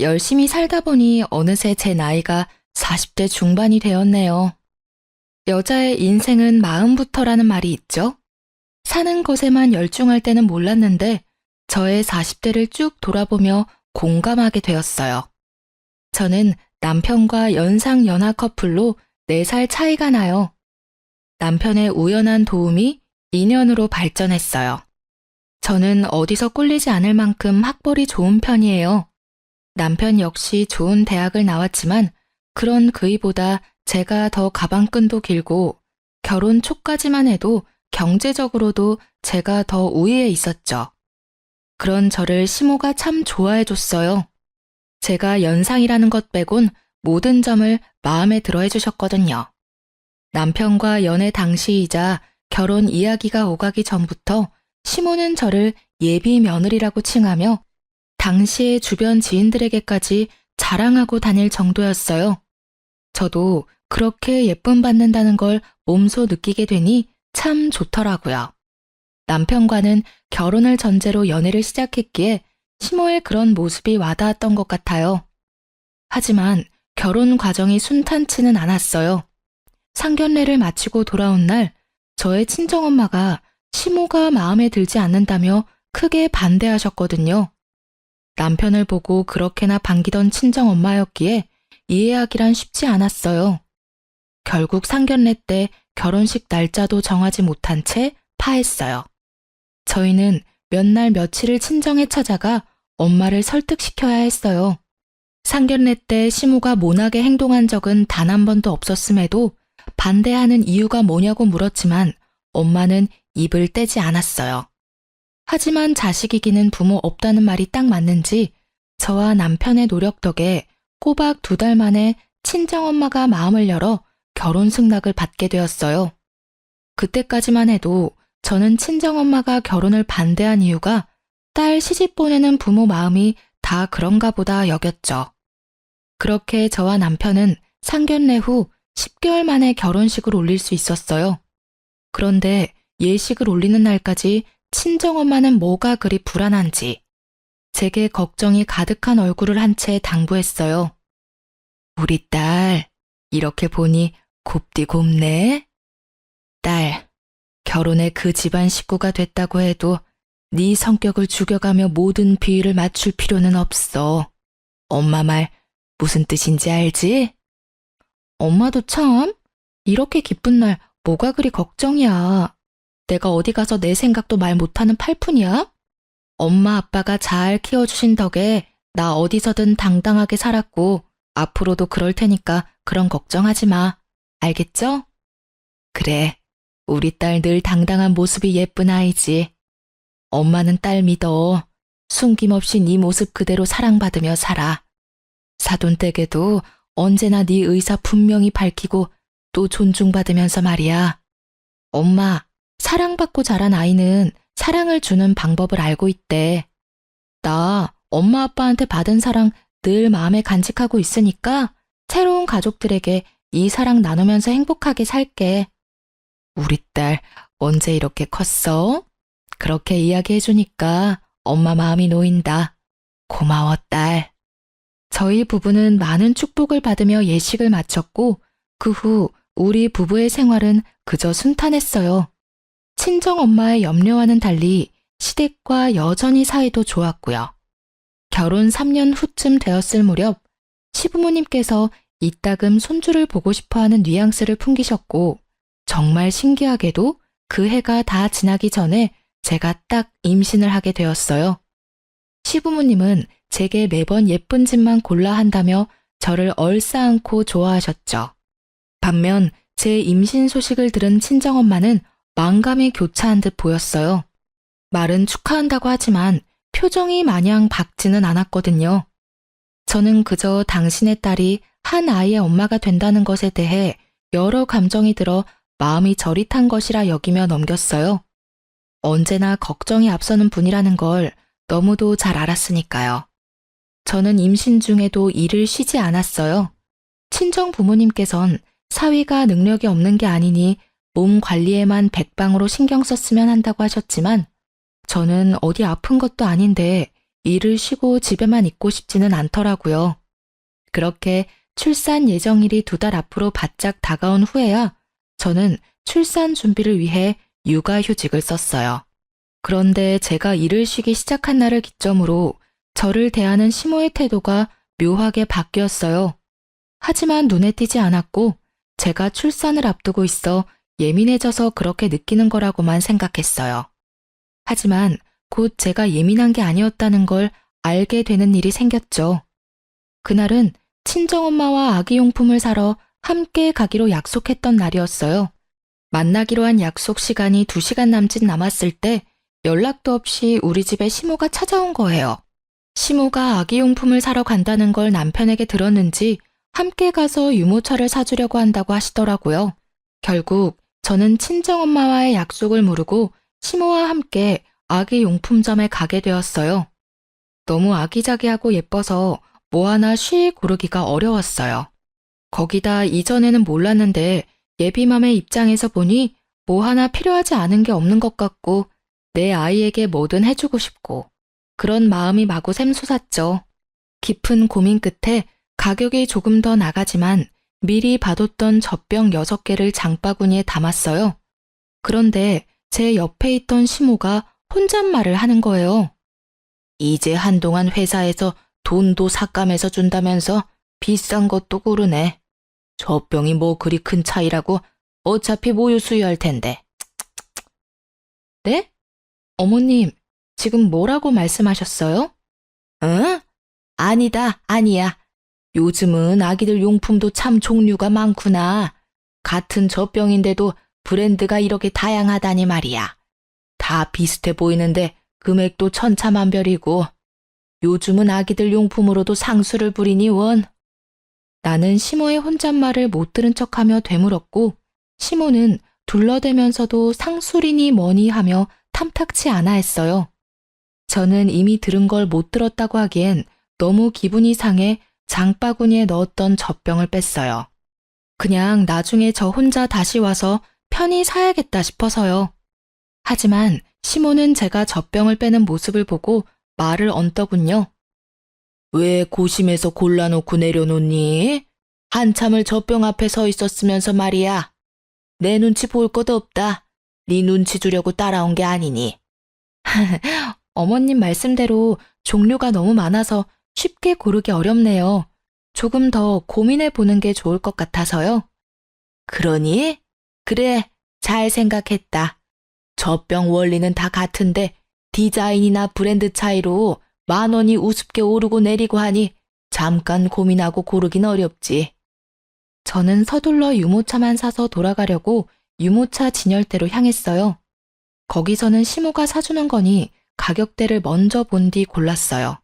열심히 살다 보니 어느새 제 나이가 40대 중반이 되었네요. 여자의 인생은 마음부터라는 말이 있죠? 사는 것에만 열중할 때는 몰랐는데 저의 40대를 쭉 돌아보며 공감하게 되었어요. 저는 남편과 연상 연하 커플로 4살 차이가 나요. 남편의 우연한 도움이 인연으로 발전했어요. 저는 어디서 꿀리지 않을 만큼 학벌이 좋은 편이에요. 남편 역시 좋은 대학을 나왔지만 그런 그이보다 제가 더 가방끈도 길고 결혼 초까지만 해도 경제적으로도 제가 더 우위에 있었죠. 그런 저를 시모가 참 좋아해줬어요. 제가 연상이라는 것 빼곤 모든 점을 마음에 들어 해주셨거든요. 남편과 연애 당시이자 결혼 이야기가 오가기 전부터 시모는 저를 예비 며느리라고 칭하며 당시의 주변 지인들에게까지 자랑하고 다닐 정도였어요. 저도 그렇게 예쁨 받는다는 걸 몸소 느끼게 되니 참 좋더라고요. 남편과는 결혼을 전제로 연애를 시작했기에 시모의 그런 모습이 와닿았던 것 같아요. 하지만 결혼 과정이 순탄치는 않았어요. 상견례를 마치고 돌아온 날 저의 친정엄마가 시모가 마음에 들지 않는다며 크게 반대하셨거든요. 남편을 보고 그렇게나 반기던 친정엄마였기에 이해하기란 쉽지 않았어요. 결국 상견례 때 결혼식 날짜도 정하지 못한 채 파했어요. 저희는 몇 날 며칠을 친정에 찾아가 엄마를 설득시켜야 했어요. 상견례 때 시모가 모나게 행동한 적은 단 한 번도 없었음에도 반대하는 이유가 뭐냐고 물었지만 엄마는 입을 떼지 않았어요. 하지만 자식이기는 부모 없다는 말이 딱 맞는지 저와 남편의 노력 덕에 꼬박 2달 만에 친정엄마가 마음을 열어 결혼 승낙을 받게 되었어요. 그때까지만 해도 저는 친정엄마가 결혼을 반대한 이유가 딸 시집 보내는 부모 마음이 다 그런가 보다 여겼죠. 그렇게 저와 남편은 상견례 후 10개월 만에 결혼식을 올릴 수 있었어요. 그런데 예식을 올리는 날까지 친정엄마는 뭐가 그리 불안한지 제게 걱정이 가득한 얼굴을 한 채 당부했어요. 우리 딸, 이렇게 보니 곱디 곱네? 딸, 결혼에 그 집안 식구가 됐다고 해도 네 성격을 죽여가며 모든 비위를 맞출 필요는 없어. 엄마 말 무슨 뜻인지 알지? 엄마도 참, 이렇게 기쁜 날 뭐가 그리 걱정이야. 내가 어디 가서 내 생각도 말 못하는 팔푼이야? 엄마 아빠가 잘 키워주신 덕에 나 어디서든 당당하게 살았고 앞으로도 그럴 테니까 그런 걱정하지 마. 알겠죠? 그래, 우리 딸 늘 당당한 모습이 예쁜 아이지. 엄마는 딸 믿어. 숨김없이 네 모습 그대로 사랑받으며 살아. 사돈댁에도 언제나 네 의사 분명히 밝히고 또 존중받으면서 말이야. 엄마, 사랑받고 자란 아이는 사랑을 주는 방법을 알고 있대. 나 엄마 아빠한테 받은 사랑 늘 마음에 간직하고 있으니까 새로운 가족들에게 이 사랑 나누면서 행복하게 살게. 우리 딸 언제 이렇게 컸어? 그렇게 이야기해주니까 엄마 마음이 놓인다. 고마워, 딸. 저희 부부는 많은 축복을 받으며 예식을 마쳤고 그 후 우리 부부의 생활은 그저 순탄했어요. 친정엄마의 염려와는 달리 시댁과 여전히 사이도 좋았고요. 결혼 3년 후쯤 되었을 무렵 시부모님께서 이따금 손주를 보고 싶어하는 뉘앙스를 풍기셨고 정말 신기하게도 그 해가 다 지나기 전에 제가 딱 임신을 하게 되었어요. 시부모님은 제게 매번 예쁜 집만 골라 한다며 저를 얼싸안고 좋아하셨죠. 반면 제 임신 소식을 들은 친정엄마는 만감이 교차한 듯 보였어요. 말은 축하한다고 하지만 표정이 마냥 밝지는 않았거든요. 저는 그저 당신의 딸이 한 아이의 엄마가 된다는 것에 대해 여러 감정이 들어 마음이 저릿한 것이라 여기며 넘겼어요. 언제나 걱정이 앞서는 분이라는 걸 너무도 잘 알았으니까요. 저는 임신 중에도 일을 쉬지 않았어요. 친정 부모님께선 사위가 능력이 없는 게 아니니 몸 관리에만 백방으로 신경 썼으면 한다고 하셨지만 저는 어디 아픈 것도 아닌데 일을 쉬고 집에만 있고 싶지는 않더라고요. 그렇게 출산 예정일이 2달 앞으로 바짝 다가온 후에야 저는 출산 준비를 위해 육아휴직을 썼어요. 그런데 제가 일을 쉬기 시작한 날을 기점으로 저를 대하는 시모의 태도가 묘하게 바뀌었어요. 하지만 눈에 띄지 않았고 제가 출산을 앞두고 있어 예민해져서 그렇게 느끼는 거라고만 생각했어요. 하지만 곧 제가 예민한 게 아니었다는 걸 알게 되는 일이 생겼죠. 그날은 친정엄마와 아기용품을 사러 함께 가기로 약속했던 날이었어요. 만나기로 한 약속 시간이 2시간 남짓 남았을 때 연락도 없이 우리 집에 시모가 찾아온 거예요. 시모가 아기용품을 사러 간다는 걸 남편에게 들었는지 함께 가서 유모차를 사주려고 한다고 하시더라고요. 결국 저는 친정엄마와의 약속을 무르고 시모와 함께 아기용품점에 가게 되었어요. 너무 아기자기하고 예뻐서 뭐 하나 쉬 고르기가 어려웠어요. 거기다 이전에는 몰랐는데 예비맘의 입장에서 보니 뭐 하나 필요하지 않은 게 없는 것 같고 내 아이에게 뭐든 해주고 싶고 그런 마음이 마구 샘솟았죠. 깊은 고민 끝에 가격이 조금 더 나가지만 미리 봐뒀던 젖병 6개를 장바구니에 담았어요. 그런데 제 옆에 있던 시모가 혼잣말을 하는 거예요. 이제 한동안 회사에서 돈도 삭감해서 준다면서 비싼 것도 고르네. 젖병이 뭐 그리 큰 차이라고 어차피 모유 수유할 텐데. 네? 어머님, 지금 뭐라고 말씀하셨어요? 응? 아니다, 아니야. 요즘은 아기들 용품도 참 종류가 많구나. 같은 젖병인데도 브랜드가 이렇게 다양하다니 말이야. 다 비슷해 보이는데 금액도 천차만별이고 요즘은 아기들 용품으로도 상수를 부리니 원. 나는 시모의 혼잣말을 못 들은 척하며 되물었고 시모는 둘러대면서도 상술이니 뭐니 하며 탐탁치 않아 했어요. 저는 이미 들은 걸 못 들었다고 하기엔 너무 기분이 상해 장바구니에 넣었던 젖병을 뺐어요. 그냥 나중에 저 혼자 다시 와서 편히 사야겠다 싶어서요. 하지만 시모는 제가 젖병을 빼는 모습을 보고 말을 얹더군요. 왜 고심해서 골라놓고 내려놓니? 한참을 젖병 앞에 서 있었으면서 말이야. 내 눈치 볼 것도 없다. 네 눈치 주려고 따라온 게 아니니. 어머님 말씀대로 종류가 너무 많아서 쉽게 고르기 어렵네요. 조금 더 고민해 보는 게 좋을 것 같아서요. 그러니? 그래, 잘 생각했다. 젖병 원리는 다 같은데 디자인이나 브랜드 차이로 10,000원이 우습게 오르고 내리고 하니 잠깐 고민하고 고르긴 어렵지. 저는 서둘러 유모차만 사서 돌아가려고 유모차 진열대로 향했어요. 거기서는 시모가 사주는 거니 가격대를 먼저 본 뒤 골랐어요.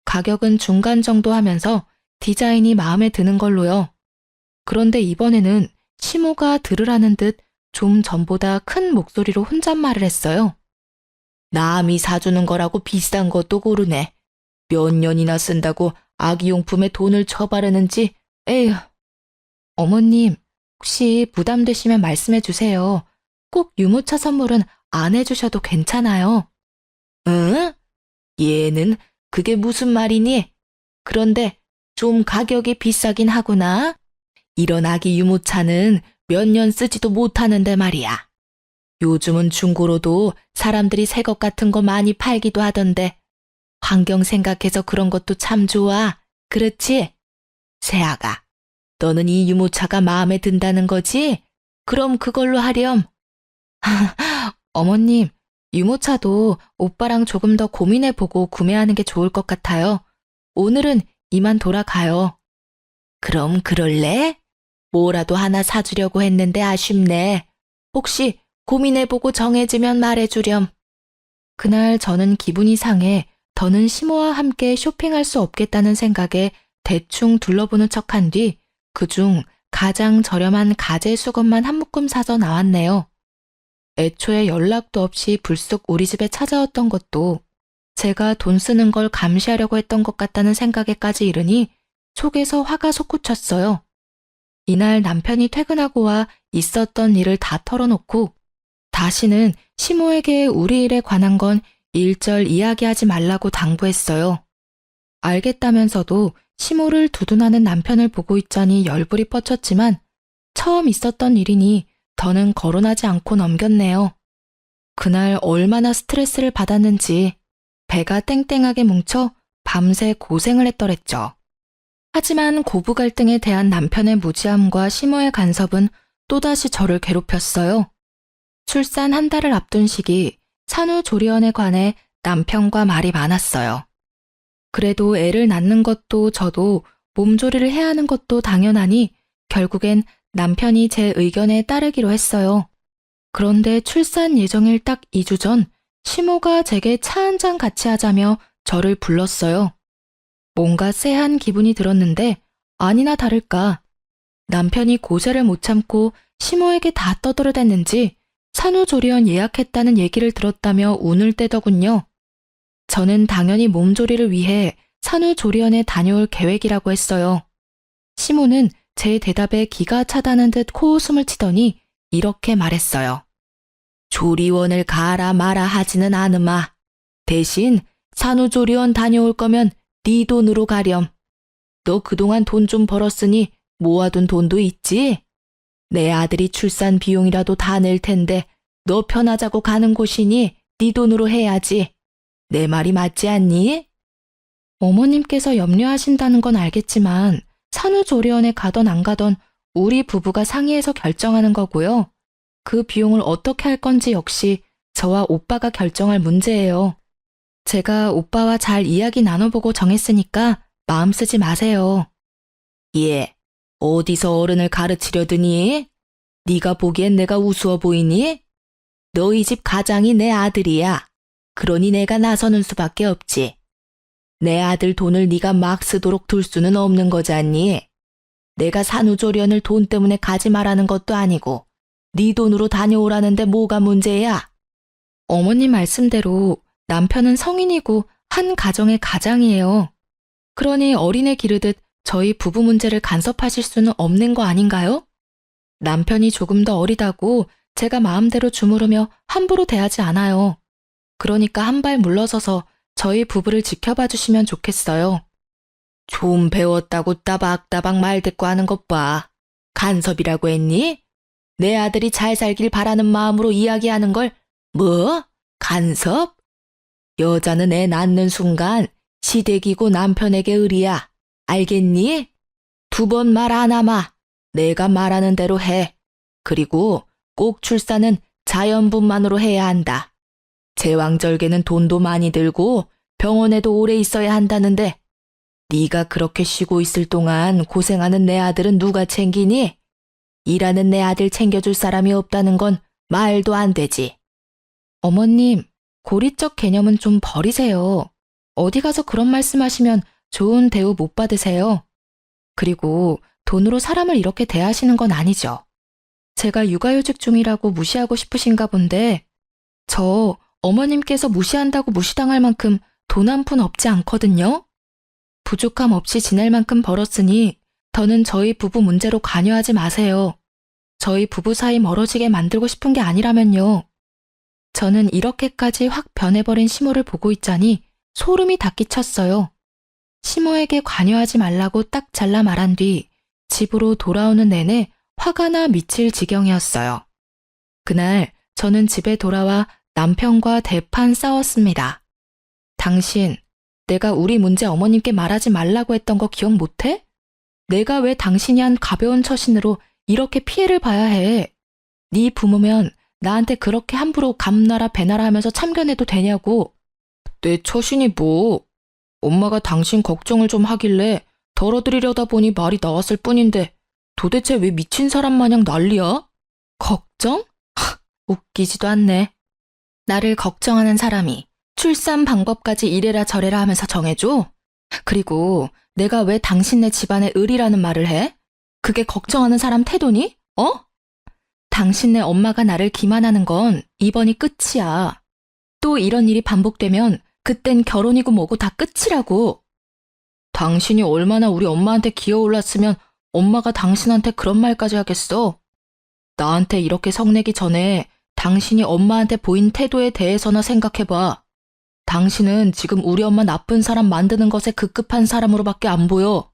가격은 중간 정도 하면서 디자인이 마음에 드는 걸로요. 그런데 이번에는 시모가 들으라는 듯 좀 전보다 큰 목소리로 혼잣말을 했어요. 남이 사주는 거라고 비싼 것도 고르네. 몇 년이나 쓴다고 아기용품에 돈을 쳐바르는지, 에휴. 어머님, 혹시 부담되시면 말씀해 주세요. 꼭 유모차 선물은 안 해주셔도 괜찮아요. 응? 얘는 그게 무슨 말이니? 그런데 좀 가격이 비싸긴 하구나. 이런 아기 유모차는 몇 년 쓰지도 못하는데 말이야. 요즘은 중고로도 사람들이 새 것 같은 거 많이 팔기도 하던데 환경 생각해서 그런 것도 참 좋아. 그렇지? 세아가, 너는 이 유모차가 마음에 든다는 거지? 그럼 그걸로 하렴. 어머님, 유모차도 오빠랑 조금 더 고민해보고 구매하는 게 좋을 것 같아요. 오늘은 이만 돌아가요. 그럼 그럴래? 뭐라도 하나 사주려고 했는데 아쉽네. 혹시 고민해보고 정해지면 말해주렴. 그날 저는 기분이 상해 더는 시모와 함께 쇼핑할 수 없겠다는 생각에 대충 둘러보는 척한 뒤 그중 가장 저렴한 가재 수건만 한 묶음 사서 나왔네요. 애초에 연락도 없이 불쑥 우리 집에 찾아왔던 것도 제가 돈 쓰는 걸 감시하려고 했던 것 같다는 생각에까지 이르니 속에서 화가 솟구쳤어요. 이날 남편이 퇴근하고 와 있었던 일을 다 털어놓고 다시는 시모에게 우리 일에 관한 건 일절 이야기하지 말라고 당부했어요. 알겠다면서도 시모를 두둔하는 남편을 보고 있자니 열불이 뻗쳤지만 처음 있었던 일이니 더는 거론하지 않고 넘겼네요. 그날 얼마나 스트레스를 받았는지 배가 땡땡하게 뭉쳐 밤새 고생을 했더랬죠. 하지만 고부 갈등에 대한 남편의 무지함과 시모의 간섭은 또다시 저를 괴롭혔어요. 출산 한 달을 앞둔 시기 산후조리원에 관해 남편과 말이 많았어요. 그래도 애를 낳는 것도 저도 몸조리를 해야 하는 것도 당연하니 결국엔 남편이 제 의견에 따르기로 했어요. 그런데 출산 예정일 딱 2주 전 시모가 제게 차 한 잔 같이 하자며 저를 불렀어요. 뭔가 쎄한 기분이 들었는데 아니나 다를까 남편이 고세를 못 참고 시모에게 다 떠들어댔는지 산후조리원 예약했다는 얘기를 들었다며 운을 떼더군요. 저는 당연히 몸조리를 위해 산후조리원에 다녀올 계획이라고 했어요. 시모는 제 대답에 기가 차다는 듯 코웃음을 치더니 이렇게 말했어요. 조리원을 가라 마라 하지는 않으마. 대신 산후조리원 다녀올 거면 네 돈으로 가렴. 너 그동안 돈 좀 벌었으니 모아둔 돈도 있지? 내 아들이 출산 비용이라도 다 낼 텐데 너 편하자고 가는 곳이니 네 돈으로 해야지. 내 말이 맞지 않니? 어머님께서 염려하신다는 건 알겠지만 산후조리원에 가던 안 가던 우리 부부가 상의해서 결정하는 거고요. 그 비용을 어떻게 할 건지 역시 저와 오빠가 결정할 문제예요. 제가 오빠와 잘 이야기 나눠보고 정했으니까 마음 쓰지 마세요. 예, 어디서 어른을 가르치려드니? 네가 보기엔 내가 우스워 보이니? 너희 집 가장이 내 아들이야. 그러니 내가 나서는 수밖에 없지. 내 아들 돈을 네가 막 쓰도록 둘 수는 없는 거잖니. 내가 산후조리원을 돈 때문에 가지 말라는 것도 아니고 네 돈으로 다녀오라는데 뭐가 문제야? 어머님 말씀대로 남편은 성인이고 한 가정의 가장이에요. 그러니 어린애 기르듯 저희 부부 문제를 간섭하실 수는 없는 거 아닌가요? 남편이 조금 더 어리다고 제가 마음대로 주무르며 함부로 대하지 않아요. 그러니까 한 발 물러서서 저희 부부를 지켜봐 주시면 좋겠어요. 좀 배웠다고 따박따박 말대꾸 하는 것 봐. 간섭이라고 했니? 내 아들이 잘 살길 바라는 마음으로 이야기하는 걸 뭐? 간섭? 여자는 애 낳는 순간 시댁이고 남편에게 의리야. 알겠니? 2번 말 안 하마. 내가 말하는 대로 해. 그리고 꼭 출산은 자연분만으로 해야 한다. 제왕절개는 돈도 많이 들고 병원에도 오래 있어야 한다는데 네가 그렇게 쉬고 있을 동안 고생하는 내 아들은 누가 챙기니? 일하는 내 아들 챙겨줄 사람이 없다는 건 말도 안 되지. 어머님, 고리적 개념은 좀 버리세요. 어디 가서 그런 말씀하시면 좋은 대우 못 받으세요. 그리고 돈으로 사람을 이렇게 대하시는 건 아니죠. 제가 육아휴직 중이라고 무시하고 싶으신가 본데 저 어머님께서 무시한다고 무시당할 만큼 돈 한 푼 없지 않거든요. 부족함 없이 지낼 만큼 벌었으니 더는 저희 부부 문제로 관여하지 마세요. 저희 부부 사이 멀어지게 만들고 싶은 게 아니라면요. 저는 이렇게까지 확 변해버린 시모를 보고 있자니 소름이 닿기 쳤어요. 시모에게 관여하지 말라고 딱 잘라 말한 뒤 집으로 돌아오는 내내 화가 나 미칠 지경이었어요. 그날 저는 집에 돌아와 남편과 대판 싸웠습니다. 당신, 내가 우리 문제 어머님께 말하지 말라고 했던 거 기억 못해? 내가 왜 당신이 한 가벼운 처신으로 이렇게 피해를 봐야 해? 네 부모면 나한테 그렇게 함부로 감나라 배나라 하면서 참견해도 되냐고. 내 처신이 뭐? 엄마가 당신 걱정을 좀 하길래 덜어드리려다 보니 말이 나왔을 뿐인데 도대체 왜 미친 사람 마냥 난리야? 걱정? 웃기지도 않네. 나를 걱정하는 사람이 출산 방법까지 이래라 저래라 하면서 정해줘? 그리고 내가 왜 당신네 집안의 을이라는 말을 해? 그게 걱정하는 사람 태도니? 어? 당신네 엄마가 나를 기만하는 건 이번이 끝이야. 또 이런 일이 반복되면 그땐 결혼이고 뭐고 다 끝이라고. 당신이 얼마나 우리 엄마한테 기어올랐으면 엄마가 당신한테 그런 말까지 하겠어? 나한테 이렇게 성내기 전에 당신이 엄마한테 보인 태도에 대해서나 생각해봐. 당신은 지금 우리 엄마 나쁜 사람 만드는 것에 급급한 사람으로밖에 안 보여.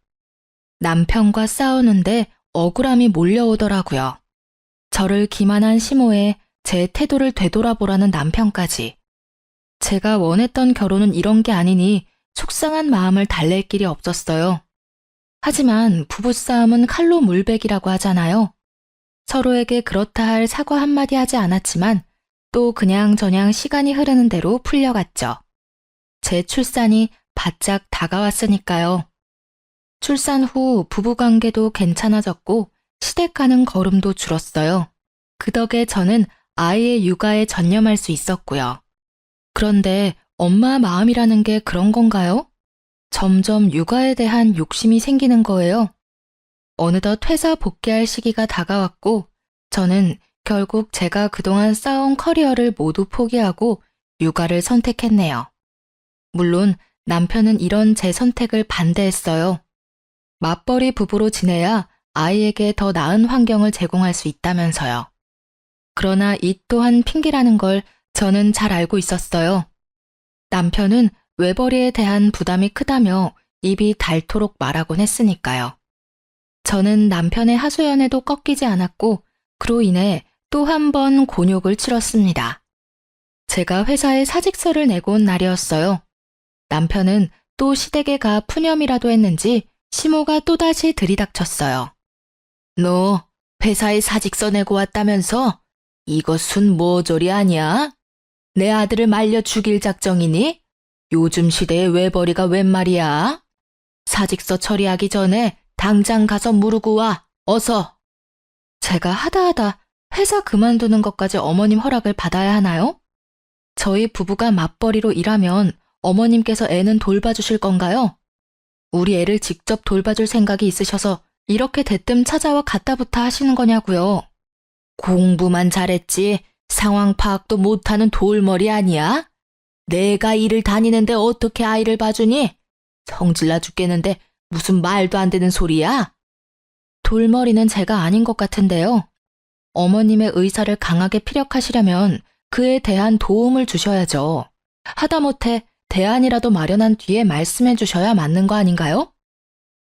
남편과 싸우는데 억울함이 몰려오더라고요. 저를 기만한 시모에 제 태도를 되돌아보라는 남편까지. 제가 원했던 결혼은 이런 게 아니니 속상한 마음을 달랠 길이 없었어요. 하지만 부부싸움은 칼로 물베기라고 하잖아요. 서로에게 그렇다 할 사과 한마디 하지 않았지만 또 그냥저냥 시간이 흐르는 대로 풀려갔죠. 제 출산이 바짝 다가왔으니까요. 출산 후 부부관계도 괜찮아졌고 시댁 가는 걸음도 줄었어요. 그 덕에 저는 아이의 육아에 전념할 수 있었고요. 그런데 엄마 마음이라는 게 그런 건가요? 점점 육아에 대한 욕심이 생기는 거예요. 어느덧 회사 복귀할 시기가 다가왔고 저는 결국 제가 그동안 쌓아온 커리어를 모두 포기하고 육아를 선택했네요. 물론 남편은 이런 제 선택을 반대했어요. 맞벌이 부부로 지내야 아이에게 더 나은 환경을 제공할 수 있다면서요. 그러나 이 또한 핑계라는 걸 저는 잘 알고 있었어요. 남편은 외벌이에 대한 부담이 크다며 입이 닳도록 말하곤 했으니까요. 저는 남편의 하소연에도 꺾이지 않았고 그로 인해 또 한 번 곤욕을 치렀습니다. 제가 회사에 사직서를 내고 온 날이었어요. 남편은 또 시댁에 가 푸념이라도 했는지 시모가 또다시 들이닥쳤어요. 너 회사에 사직서 내고 왔다면서? 이것은 모조리 아니야? 내 아들을 말려 죽일 작정이니? 요즘 시대에 외벌이가 웬 말이야? 사직서 처리하기 전에 당장 가서 무르고 와, 어서. 제가 하다하다 회사 그만두는 것까지 어머님 허락을 받아야 하나요? 저희 부부가 맞벌이로 일하면 어머님께서 애는 돌봐주실 건가요? 우리 애를 직접 돌봐줄 생각이 있으셔서 이렇게 대뜸 찾아와 갖다부타 하시는 거냐고요. 공부만 잘했지 상황 파악도 못하는 돌머리 아니야? 내가 일을 다니는데 어떻게 아이를 봐주니? 성질나 죽겠는데 무슨 말도 안 되는 소리야? 돌머리는 제가 아닌 것 같은데요. 어머님의 의사를 강하게 피력하시려면 그에 대한 도움을 주셔야죠. 하다못해 대안이라도 마련한 뒤에 말씀해 주셔야 맞는 거 아닌가요?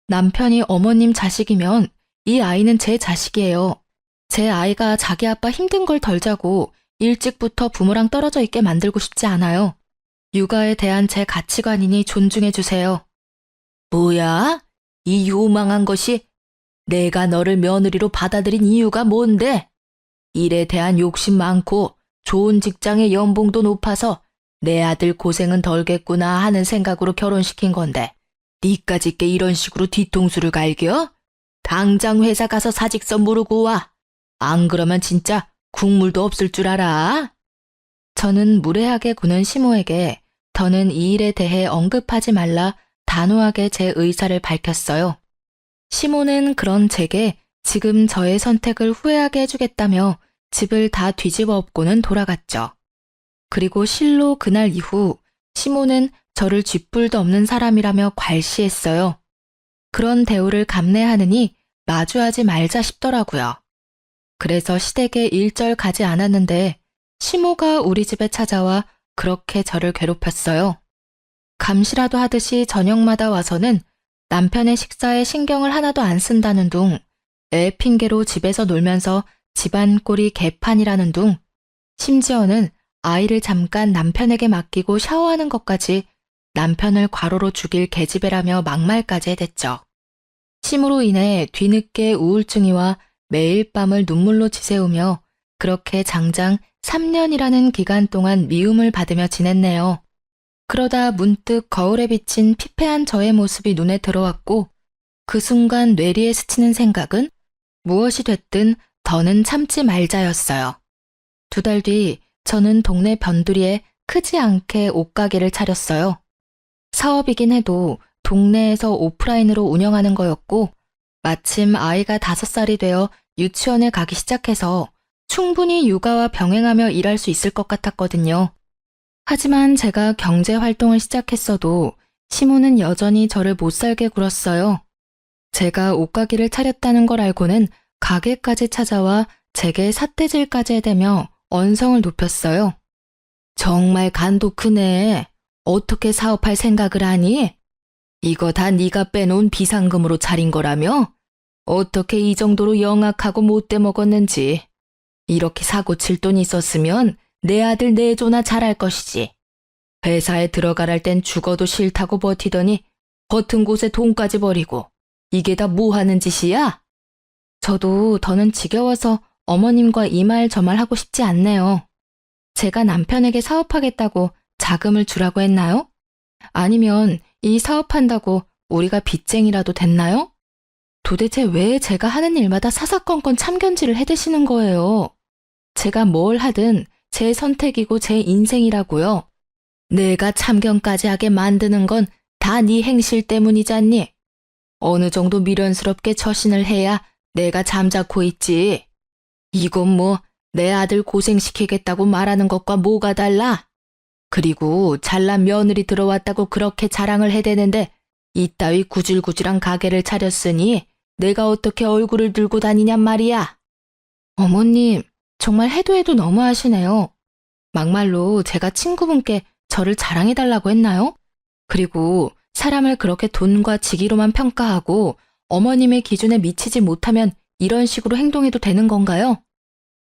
남편이 어머님 자식이면 이 아이는 제 자식이에요. 제 아이가 자기 아빠 힘든 걸 덜 자고 일찍부터 부모랑 떨어져 있게 만들고 싶지 않아요. 육아에 대한 제 가치관이니 존중해 주세요. 뭐야? 이 요망한 것이 내가 너를 며느리로 받아들인 이유가 뭔데? 일에 대한 욕심 많고 좋은 직장의 연봉도 높아서 내 아들 고생은 덜겠구나 하는 생각으로 결혼시킨 건데 니까짓게 이런 식으로 뒤통수를 갈겨? 당장 회사 가서 사직서 무르고 와. 안 그러면 진짜 국물도 없을 줄 알아. 저는 무례하게 구는 시모에게 더는 이 일에 대해 언급하지 말라 단호하게 제 의사를 밝혔어요. 시모는 그런 제게 지금 저의 선택을 후회하게 해주겠다며 집을 다 뒤집어 엎고는 돌아갔죠. 그리고 실로 그날 이후 시모는 저를 쥐뿔도 없는 사람이라며 괄시했어요. 그런 대우를 감내하느니 마주하지 말자 싶더라고요. 그래서 시댁에 일절 가지 않았는데 시모가 우리 집에 찾아와 그렇게 저를 괴롭혔어요. 감시라도 하듯이 저녁마다 와서는 남편의 식사에 신경을 하나도 안 쓴다는 둥, 애 핑계로 집에서 놀면서 집안 꼴이 개판이라는 둥, 심지어는 아이를 잠깐 남편에게 맡기고 샤워하는 것까지 남편을 과로로 죽일 계집애라며 막말까지 해댔죠. 심으로 인해 뒤늦게 우울증이 와 매일 밤을 눈물로 지새우며 그렇게 장장 3년이라는 기간 동안 미움을 받으며 지냈네요. 그러다 문득 거울에 비친 피폐한 저의 모습이 눈에 들어왔고 그 순간 뇌리에 스치는 생각은 무엇이 됐든 더는 참지 말자였어요. 2달 뒤 저는 동네 변두리에 크지 않게 옷가게를 차렸어요. 사업이긴 해도 동네에서 오프라인으로 운영하는 거였고 마침 아이가 5살이 되어 유치원에 가기 시작해서 충분히 육아와 병행하며 일할 수 있을 것 같았거든요. 하지만 제가 경제 활동을 시작했어도 시모는 여전히 저를 못살게 굴었어요. 제가 옷가게를 차렸다는 걸 알고는 가게까지 찾아와 제게 삿대질까지 해대며 언성을 높였어요. 정말 간도 크네. 어떻게 사업할 생각을 하니? 이거 다 네가 빼놓은 비상금으로 차린 거라며? 어떻게 이 정도로 영악하고 못돼 먹었는지. 이렇게 사고 칠 돈 있었으면 내 아들 내조나 잘할 것이지. 회사에 들어가랄 땐 죽어도 싫다고 버티더니 버튼 곳에 돈까지 버리고 이게 다 뭐 하는 짓이야? 저도 더는 지겨워서 어머님과 이 말 저 말 하고 싶지 않네요. 제가 남편에게 사업하겠다고 자금을 주라고 했나요? 아니면 이 사업한다고 우리가 빚쟁이라도 됐나요? 도대체 왜 제가 하는 일마다 사사건건 참견질을 해대시는 거예요? 제가 뭘 하든 제 선택이고 제 인생이라고요. 내가 참견까지 하게 만드는 건 다 네 행실 때문이잖니. 어느 정도 미련스럽게 처신을 해야 내가 잠자코 있지. 이건 뭐 내 아들 고생시키겠다고 말하는 것과 뭐가 달라? 그리고 잘난 며느리 들어왔다고 그렇게 자랑을 해대는데 이따위 구질구질한 가게를 차렸으니 내가 어떻게 얼굴을 들고 다니냔 말이야. 어머님, 정말 해도 해도 너무하시네요. 막말로 제가 친구분께 저를 자랑해달라고 했나요? 그리고 사람을 그렇게 돈과 직위로만 평가하고 어머님의 기준에 미치지 못하면 이런 식으로 행동해도 되는 건가요?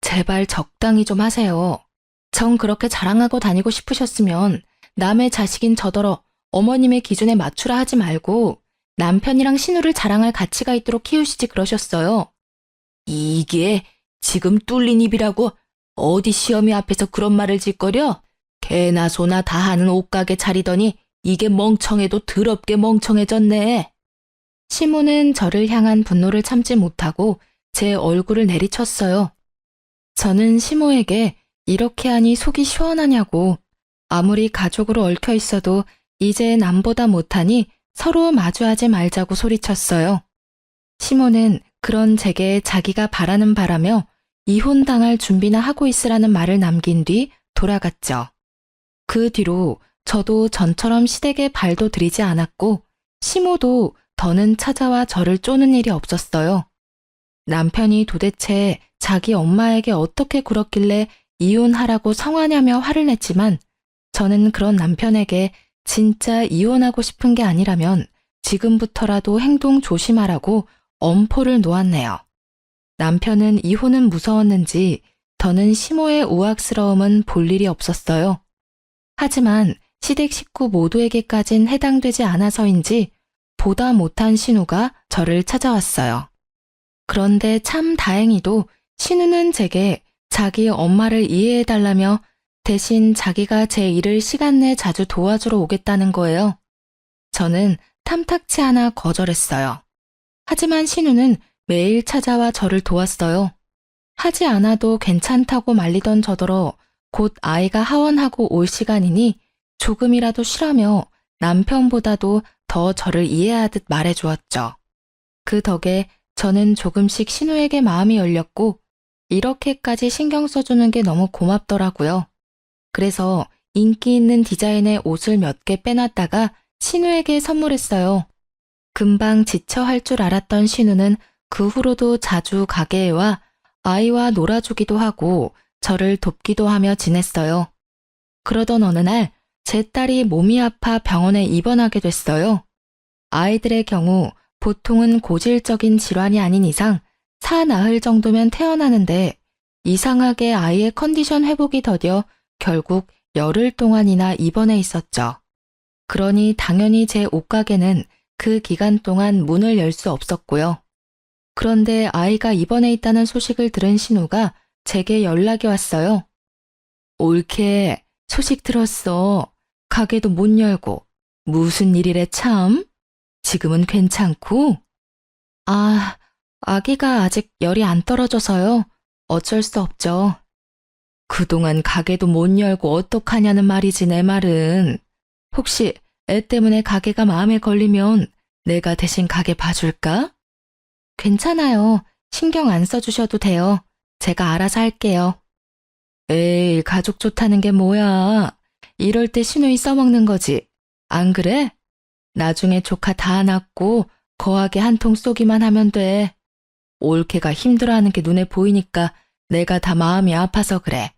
제발 적당히 좀 하세요. 전 그렇게 자랑하고 다니고 싶으셨으면 남의 자식인 저더러 어머님의 기준에 맞추라 하지 말고 남편이랑 신우를 자랑할 가치가 있도록 키우시지 그러셨어요. 이게 지금 뚫린 입이라고 어디 시어미 앞에서 그런 말을 짓거려? 개나 소나 다 하는 옷가게 차리더니 이게 멍청해도 더럽게 멍청해졌네. 시모는 저를 향한 분노를 참지 못하고 제 얼굴을 내리쳤어요. 저는 시모에게 이렇게 하니 속이 시원하냐고, 아무리 가족으로 얽혀 있어도 이제 남보다 못하니 서로 마주하지 말자고 소리쳤어요. 시모는 그런 제게 자기가 바라는 바라며 이혼당할 준비나 하고 있으라는 말을 남긴 뒤 돌아갔죠. 그 뒤로 저도 전처럼 시댁에 발도 들이지 않았고 시모도 더는 찾아와 저를 쪼는 일이 없었어요. 남편이 도대체 자기 엄마에게 어떻게 굴었길래 이혼하라고 성하냐며 화를 냈지만 저는 그런 남편에게 진짜 이혼하고 싶은 게 아니라면 지금부터라도 행동 조심하라고 엄포를 놓았네요. 남편은 이혼은 무서웠는지 더는 시모의 우악스러움은 볼 일이 없었어요. 하지만 시댁 식구 모두에게까진 해당되지 않아서인지 보다 못한 신우가 저를 찾아왔어요. 그런데 참 다행히도 신우는 제게 자기 엄마를 이해해달라며 대신 자기가 제 일을 시간 내 자주 도와주러 오겠다는 거예요. 저는 탐탁치 않아 거절했어요. 하지만 신우는 매일 찾아와 저를 도왔어요. 하지 않아도 괜찮다고 말리던 저더러 곧 아이가 하원하고 올 시간이니 조금이라도 쉬라며 남편보다도 더 저를 이해하듯 말해주었죠. 그 덕에 저는 조금씩 신우에게 마음이 열렸고 이렇게까지 신경 써주는 게 너무 고맙더라고요. 그래서 인기 있는 디자인의 옷을 몇 개 빼놨다가 신우에게 선물했어요. 금방 지쳐 할 줄 알았던 신우는 그 후로도 자주 가게에 와 아이와 놀아주기도 하고 저를 돕기도 하며 지냈어요. 그러던 어느 날 제 딸이 몸이 아파 병원에 입원하게 됐어요. 아이들의 경우 보통은 고질적인 질환이 아닌 이상 사나흘 정도면 퇴원하는데 이상하게 아이의 컨디션 회복이 더뎌 결국 열흘 동안이나 입원해 있었죠. 그러니 당연히 제 옷가게는 그 기간 동안 문을 열 수 없었고요. 그런데 아이가 입원해 있다는 소식을 들은 신우가 제게 연락이 왔어요. 옳게 소식 들었어. 가게도 못 열고 무슨 일이래 참. 지금은 괜찮고? 아, 아기가 아직 열이 안 떨어져서요. 어쩔 수 없죠. 그동안 가게도 못 열고 어떡하냐는 말이지 내 말은. 혹시 애 때문에 가게가 마음에 걸리면 내가 대신 가게 봐줄까? 괜찮아요. 신경 안 써주셔도 돼요. 제가 알아서 할게요. 에이, 가족 좋다는 게 뭐야. 이럴 때 신우이 써먹는 거지. 안 그래? 나중에 조카 다 낳고 거하게 한 통 쏘기만 하면 돼. 올케가 힘들어하는 게 눈에 보이니까 내가 다 마음이 아파서 그래.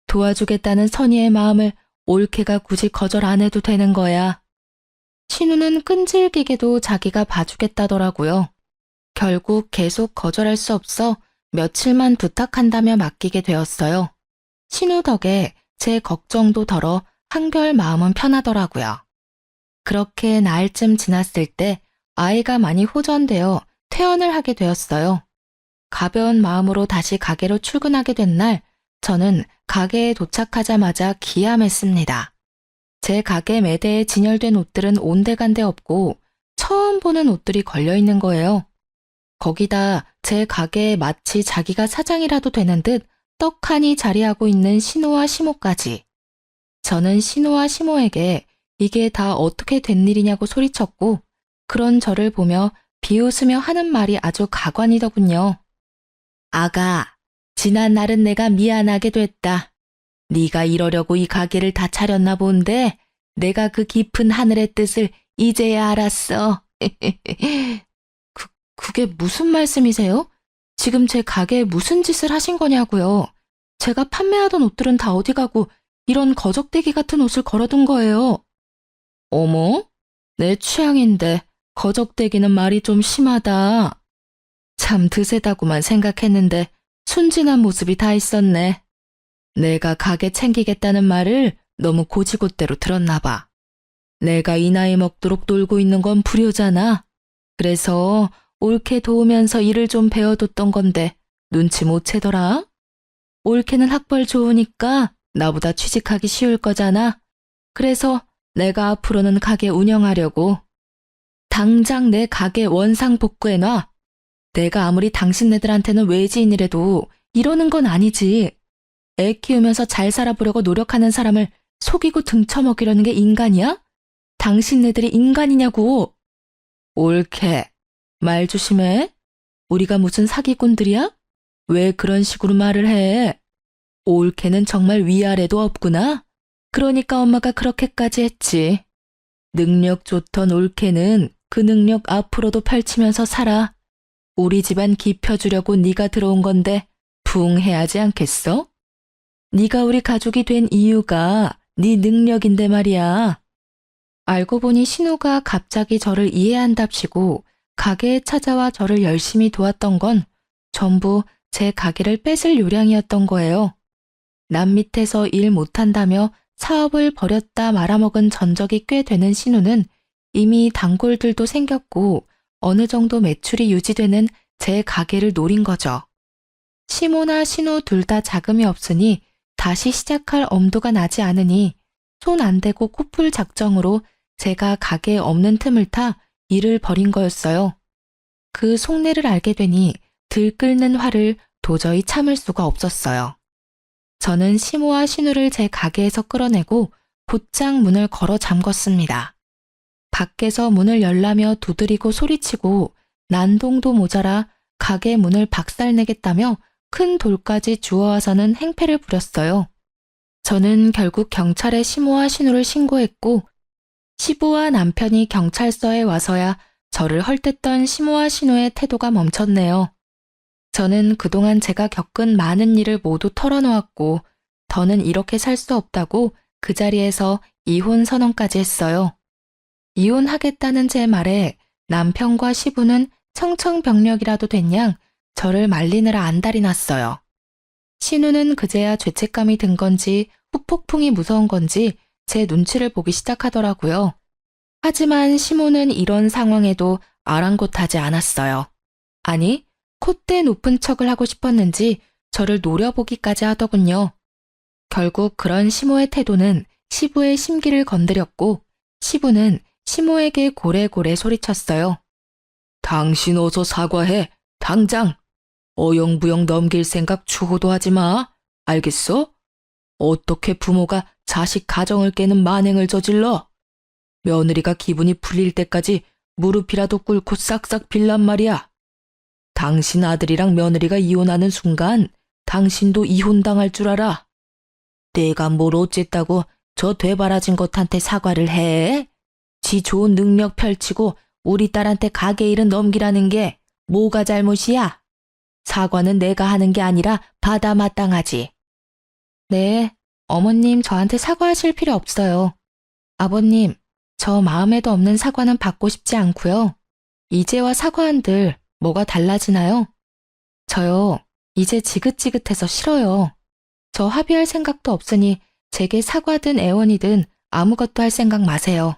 도와주겠다는 선의의 마음을 올케가 굳이 거절 안 해도 되는 거야. 신우는 끈질기게도 자기가 봐주겠다더라고요. 결국 계속 거절할 수 없어 며칠만 부탁한다며 맡기게 되었어요. 신우 덕에 제 걱정도 덜어 한결 마음은 편하더라고요. 그렇게 나흘쯤 지났을 때 아이가 많이 호전되어 퇴원을 하게 되었어요. 가벼운 마음으로 다시 가게로 출근하게 된 날, 저는 가게에 도착하자마자 기함했습니다. 제 가게 매대에 진열된 옷들은 온데간데 없고 처음 보는 옷들이 걸려있는 거예요. 거기다 제 가게에 마치 자기가 사장이라도 되는 듯 떡하니 자리하고 있는 신우와 시모까지. 저는 신우와 시모에게 이게 다 어떻게 된 일이냐고 소리쳤고 그런 저를 보며 비웃으며 하는 말이 아주 가관이더군요. 아가, 지난 날은 내가 미안하게 됐다. 네가 이러려고 이 가게를 다 차렸나 본데 내가 그 깊은 하늘의 뜻을 이제야 알았어. 그게 무슨 말씀이세요? 지금 제 가게에 무슨 짓을 하신 거냐고요. 제가 판매하던 옷들은 다 어디 가고 이런 거적대기 같은 옷을 걸어둔 거예요. 어머? 내 취향인데 거적대기는 말이 좀 심하다. 참 드세다고만 생각했는데 순진한 모습이 다 있었네. 내가 가게 챙기겠다는 말을 너무 고지곳대로 들었나 봐. 내가 이 나이 먹도록 놀고 있는 건 불효잖아. 그래서 올케 도우면서 일을 좀 배워뒀던 건데 눈치 못 채더라. 올케는 학벌 좋으니까 나보다 취직하기 쉬울 거잖아. 그래서 내가 앞으로는 가게 운영하려고. 당장 내 가게 원상 복구해놔. 내가 아무리 당신네들한테는 외지인이라도 이러는 건 아니지. 애 키우면서 잘 살아보려고 노력하는 사람을 속이고 등쳐먹이려는 게 인간이야? 당신네들이 인간이냐고. 올케, 말 조심해. 우리가 무슨 사기꾼들이야? 왜 그런 식으로 말을 해? 올케는 정말 위아래도 없구나. 그러니까 엄마가 그렇게까지 했지. 능력 좋던 올케는 그 능력 앞으로도 펼치면서 살아. 우리 집안 깊혀주려고 네가 들어온 건데 붕 해야지 않겠어? 네가 우리 가족이 된 이유가 네 능력인데 말이야. 알고 보니 신우가 갑자기 저를 이해한답시고 가게에 찾아와 저를 열심히 도왔던 건 전부 제 가게를 뺏을 요량이었던 거예요. 남 밑에서 일 못한다며 사업을 버렸다 말아먹은 전적이 꽤 되는 신우는 이미 단골들도 생겼고 어느 정도 매출이 유지되는 제 가게를 노린 거죠. 시모나 신우 둘 다 자금이 없으니 다시 시작할 엄두가 나지 않으니 손 안 대고 코풀 작정으로 제가 가게에 없는 틈을 타 일을 벌인 거였어요. 그 속내를 알게 되니 들끓는 화를 도저히 참을 수가 없었어요. 저는 시모와 신우를 제 가게에서 끌어내고 곧장 문을 걸어 잠궜습니다. 밖에서 문을 열라며 두드리고 소리치고 난동도 모자라 가게 문을 박살내겠다며 큰 돌까지 주워와서는 행패를 부렸어요. 저는 결국 경찰에 시모와 신우를 신고했고 시부와 남편이 경찰서에 와서야 저를 헐뜯던 시모와 신우의 태도가 멈췄네요. 저는 그동안 제가 겪은 많은 일을 모두 털어놓았고 더는 이렇게 살 수 없다고 그 자리에서 이혼 선언까지 했어요. 이혼하겠다는 제 말에 남편과 시부는 청천벽력이라도 된 양 저를 말리느라 안달이 났어요. 신우는 그제야 죄책감이 든 건지 후폭풍이 무서운 건지 제 눈치를 보기 시작하더라고요. 하지만 시모는 이런 상황에도 아랑곳하지 않았어요. 아니, 콧대 높은 척을 하고 싶었는지 저를 노려보기까지 하더군요. 결국 그런 시모의 태도는 시부의 심기를 건드렸고 시부는 시모에게 고래고래 소리쳤어요. 당신 어서 사과해. 당장. 어영부영 넘길 생각 추호도 하지 마. 알겠어? 어떻게 부모가 자식 가정을 깨는 만행을 저질러? 며느리가 기분이 풀릴 때까지 무릎이라도 꿇고 싹싹 빌란 말이야. 당신 아들이랑 며느리가 이혼하는 순간 당신도 이혼당할 줄 알아. 내가 뭘 어쨌다고 저 되바라진 것한테 사과를 해? 지 좋은 능력 펼치고 우리 딸한테 가게 일은 넘기라는 게 뭐가 잘못이야? 사과는 내가 하는 게 아니라 받아 마땅하지. 네, 어머님 저한테 사과하실 필요 없어요. 아버님, 저 마음에도 없는 사과는 받고 싶지 않고요. 이제와 사과한들 뭐가 달라지나요? 저요, 이제 지긋지긋해서 싫어요. 저 합의할 생각도 없으니 제게 사과든 애원이든 아무것도 할 생각 마세요.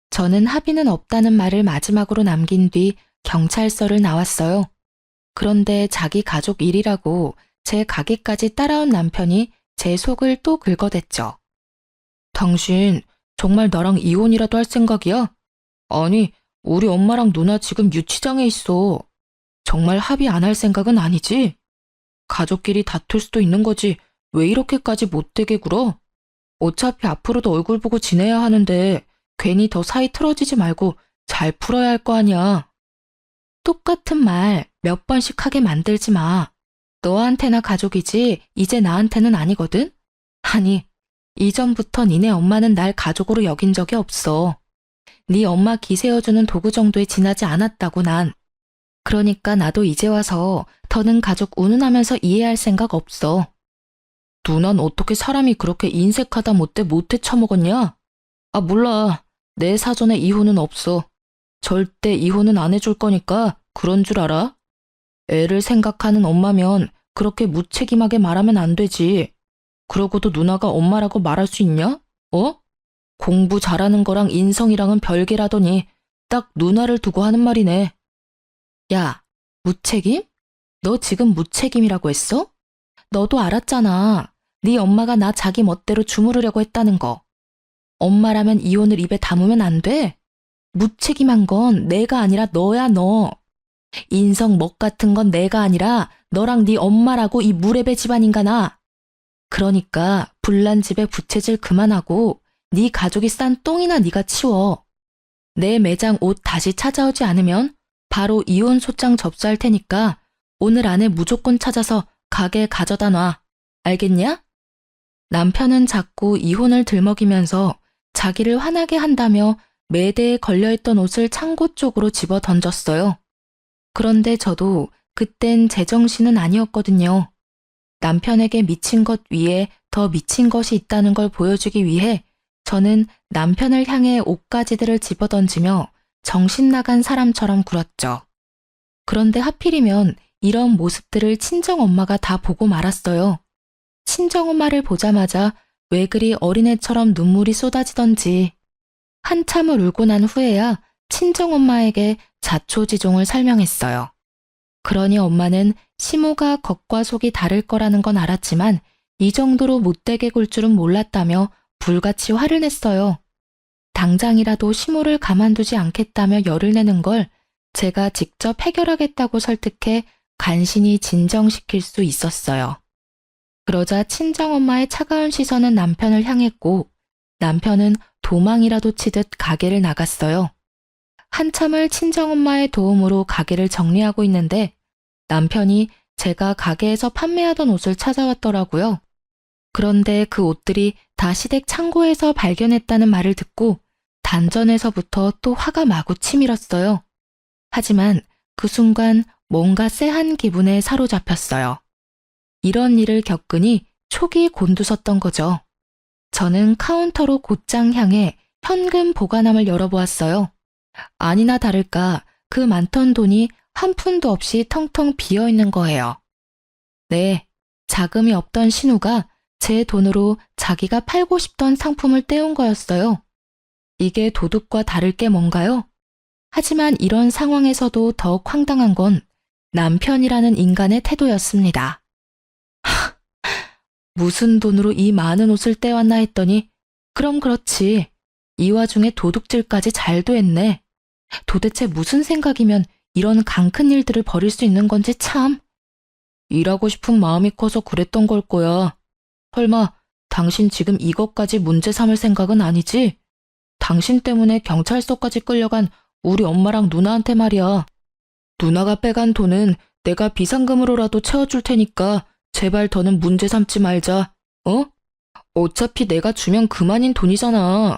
저는 합의는 없다는 말을 마지막으로 남긴 뒤 경찰서를 나왔어요. 그런데 자기 가족 일이라고 제 가게까지 따라온 남편이 제 속을 또 긁어댔죠. 당신 정말 나랑 이혼이라도 할 생각이야? 아니, 우리 엄마랑 누나 지금 유치장에 있어. 정말 합의 안 할 생각은 아니지? 가족끼리 다툴 수도 있는 거지. 왜 이렇게까지 못되게 굴어? 어차피 앞으로도 얼굴 보고 지내야 하는데 괜히 더 사이 틀어지지 말고 잘 풀어야 할 거 아니야. 똑같은 말 몇 번씩 하게 만들지 마. 너한테나 가족이지 이제 나한테는 아니거든? 아니, 이전부터 니네 엄마는 날 가족으로 여긴 적이 없어. 네 엄마 기세어주는 도구 정도에 지나지 않았다고 난. 그러니까 나도 이제 와서 더는 가족 운운하면서 이해할 생각 없어. 누난 어떻게 사람이 그렇게 인색하다 못해 처먹었냐? 아, 몰라. 내 사전에 이혼은 없어. 절대 이혼은 안 해줄 거니까 그런 줄 알아? 애를 생각하는 엄마면 그렇게 무책임하게 말하면 안 되지. 그러고도 누나가 엄마라고 말할 수 있냐? 어? 공부 잘하는 거랑 인성이랑은 별개라더니 딱 누나를 두고 하는 말이네. 야, 무책임? 너 지금 무책임이라고 했어? 너도 알았잖아. 네 엄마가 나 자기 멋대로 주무르려고 했다는 거. 엄마라면 이혼을 입에 담으면 안 돼? 무책임한 건 내가 아니라 너야, 너. 인성 먹 같은 건 내가 아니라 너랑 네 엄마라고 이 무례배 집안인가나. 그러니까 불난 집에 부채질 그만하고 네 가족이 싼 똥이나 네가 치워. 내 매장 옷 다시 찾아오지 않으면 바로 이혼 소장 접수할 테니까 오늘 안에 무조건 찾아서 가게에 가져다 놔. 알겠냐? 남편은 자꾸 이혼을 들먹이면서 자기를 화나게 한다며 매대에 걸려있던 옷을 창고 쪽으로 집어 던졌어요. 그런데 저도 그땐 제정신은 아니었거든요. 남편에게 미친 것 위에 더 미친 것이 있다는 걸 보여주기 위해 저는 남편을 향해 옷가지들을 집어던지며 정신 나간 사람처럼 굴었죠. 그런데 하필이면 이런 모습들을 친정엄마가 다 보고 말았어요. 친정엄마를 보자마자 왜 그리 어린애처럼 눈물이 쏟아지던지. 한참을 울고 난 후에야 친정엄마에게 자초지종을 설명했어요. 그러니 엄마는 시모가 겉과 속이 다를 거라는 건 알았지만 이 정도로 못되게 굴 줄은 몰랐다며 불같이 화를 냈어요. 당장이라도 시모를 가만두지 않겠다며 열을 내는 걸 제가 직접 해결하겠다고 설득해 간신히 진정시킬 수 있었어요. 그러자 친정엄마의 차가운 시선은 남편을 향했고 남편은 도망이라도 치듯 가게를 나갔어요. 한참을 친정엄마의 도움으로 가게를 정리하고 있는데 남편이 제가 가게에서 판매하던 옷을 찾아왔더라고요. 그런데 그 옷들이 다 시댁 창고에서 발견했다는 말을 듣고 단전에서부터 또 화가 마구 치밀었어요. 하지만 그 순간 뭔가 쎄한 기분에 사로잡혔어요. 이런 일을 겪으니 촉이 곤두섰던 거죠. 저는 카운터로 곧장 향해 현금 보관함을 열어보았어요. 아니나 다를까 그 많던 돈이 한 푼도 없이 텅텅 비어있는 거예요. 네, 자금이 없던 신우가 제 돈으로 자기가 팔고 싶던 상품을 떼온 거였어요. 이게 도둑과 다를 게 뭔가요? 하지만 이런 상황에서도 더욱 황당한 건 남편이라는 인간의 태도였습니다. 무슨 돈으로 이 많은 옷을 떼왔나 했더니 그럼 그렇지. 이 와중에 도둑질까지 잘도 했네. 도대체 무슨 생각이면 이런 강큰 일들을 벌일 수 있는 건지 참. 일하고 싶은 마음이 커서 그랬던 걸 거야. 설마 당신 지금 이것까지 문제 삼을 생각은 아니지? 당신 때문에 경찰서까지 끌려간 우리 엄마랑 누나한테 말이야. 누나가 빼간 돈은 내가 비상금으로라도 채워줄 테니까 제발 더는 문제 삼지 말자. 어? 어차피 내가 주면 그만인 돈이잖아.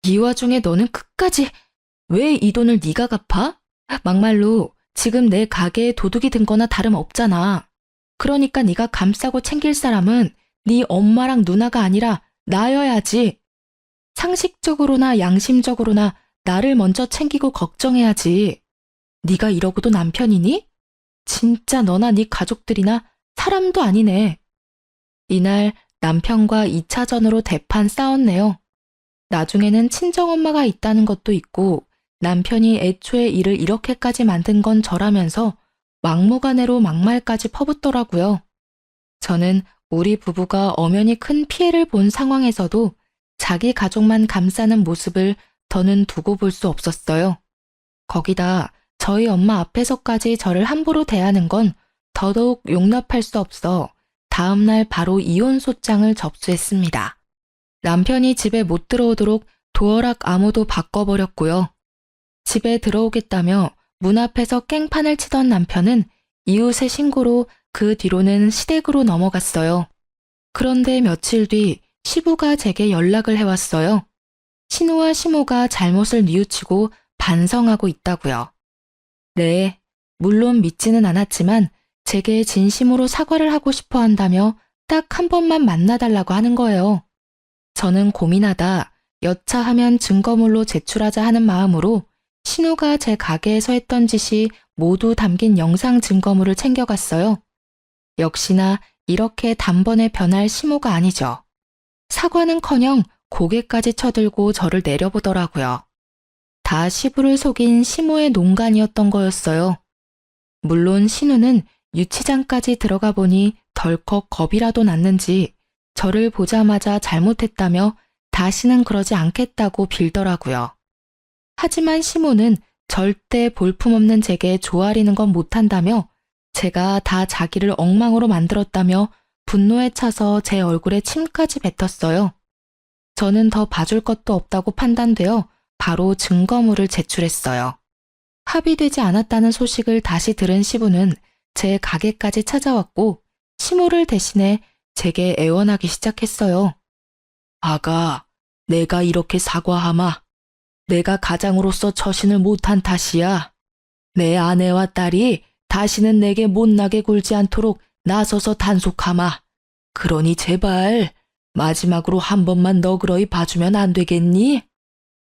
이 와중에 너는 끝까지 왜 이 돈을 네가 갚아? 막말로 지금 내 가게에 도둑이 든 거나 다름없잖아. 그러니까 네가 감싸고 챙길 사람은 네 엄마랑 누나가 아니라 나여야지. 상식적으로나 양심적으로나 나를 먼저 챙기고 걱정해야지. 네가 이러고도 남편이니? 진짜 너나 네 가족들이나 사람도 아니네. 이날 남편과 2차전으로 대판 싸웠네요. 나중에는 친정엄마가 있다는 것도 있고 남편이 애초에 일을 이렇게까지 만든 건 저라면서 막무가내로 막말까지 퍼붓더라고요. 저는 우리 부부가 엄연히 큰 피해를 본 상황에서도 자기 가족만 감싸는 모습을 더는 두고 볼 수 없었어요. 거기다 저희 엄마 앞에서까지 저를 함부로 대하는 건 더더욱 용납할 수 없어 다음날 바로 이혼 소장을 접수했습니다. 남편이 집에 못 들어오도록 도어락 암호도 바꿔버렸고요. 집에 들어오겠다며 문 앞에서 깽판을 치던 남편은 이웃의 신고로 그 뒤로는 시댁으로 넘어갔어요. 그런데 며칠 뒤 시부가 제게 연락을 해왔어요. 신우와 시모가 잘못을 뉘우치고 반성하고 있다고요. 네, 물론 믿지는 않았지만 제게 진심으로 사과를 하고 싶어 한다며 딱 한 번만 만나달라고 하는 거예요. 저는 고민하다 여차하면 증거물로 제출하자 하는 마음으로 신우가 제 가게에서 했던 짓이 모두 담긴 영상 증거물을 챙겨갔어요. 역시나 이렇게 단번에 변할 시모가 아니죠. 사과는커녕 고개까지 쳐들고 저를 내려보더라고요. 다 시부를 속인 시모의 농간이었던 거였어요. 물론 신우는 유치장까지 들어가 보니 덜컥 겁이라도 났는지 저를 보자마자 잘못했다며 다시는 그러지 않겠다고 빌더라고요. 하지만 시모는 절대 볼품없는 제게 조아리는 건 못한다며 제가 다 자기를 엉망으로 만들었다며 분노에 차서 제 얼굴에 침까지 뱉었어요. 저는 더 봐줄 것도 없다고 판단되어 바로 증거물을 제출했어요. 합의되지 않았다는 소식을 다시 들은 시부는 제 가게까지 찾아왔고 시모를 대신해 제게 애원하기 시작했어요. 아가, 내가 이렇게 사과하마. 내가 가장으로서 처신을 못한 탓이야. 내 아내와 딸이 다시는 내게 못나게 굴지 않도록 나서서 단속하마. 그러니 제발 마지막으로 한 번만 너그러이 봐주면 안 되겠니?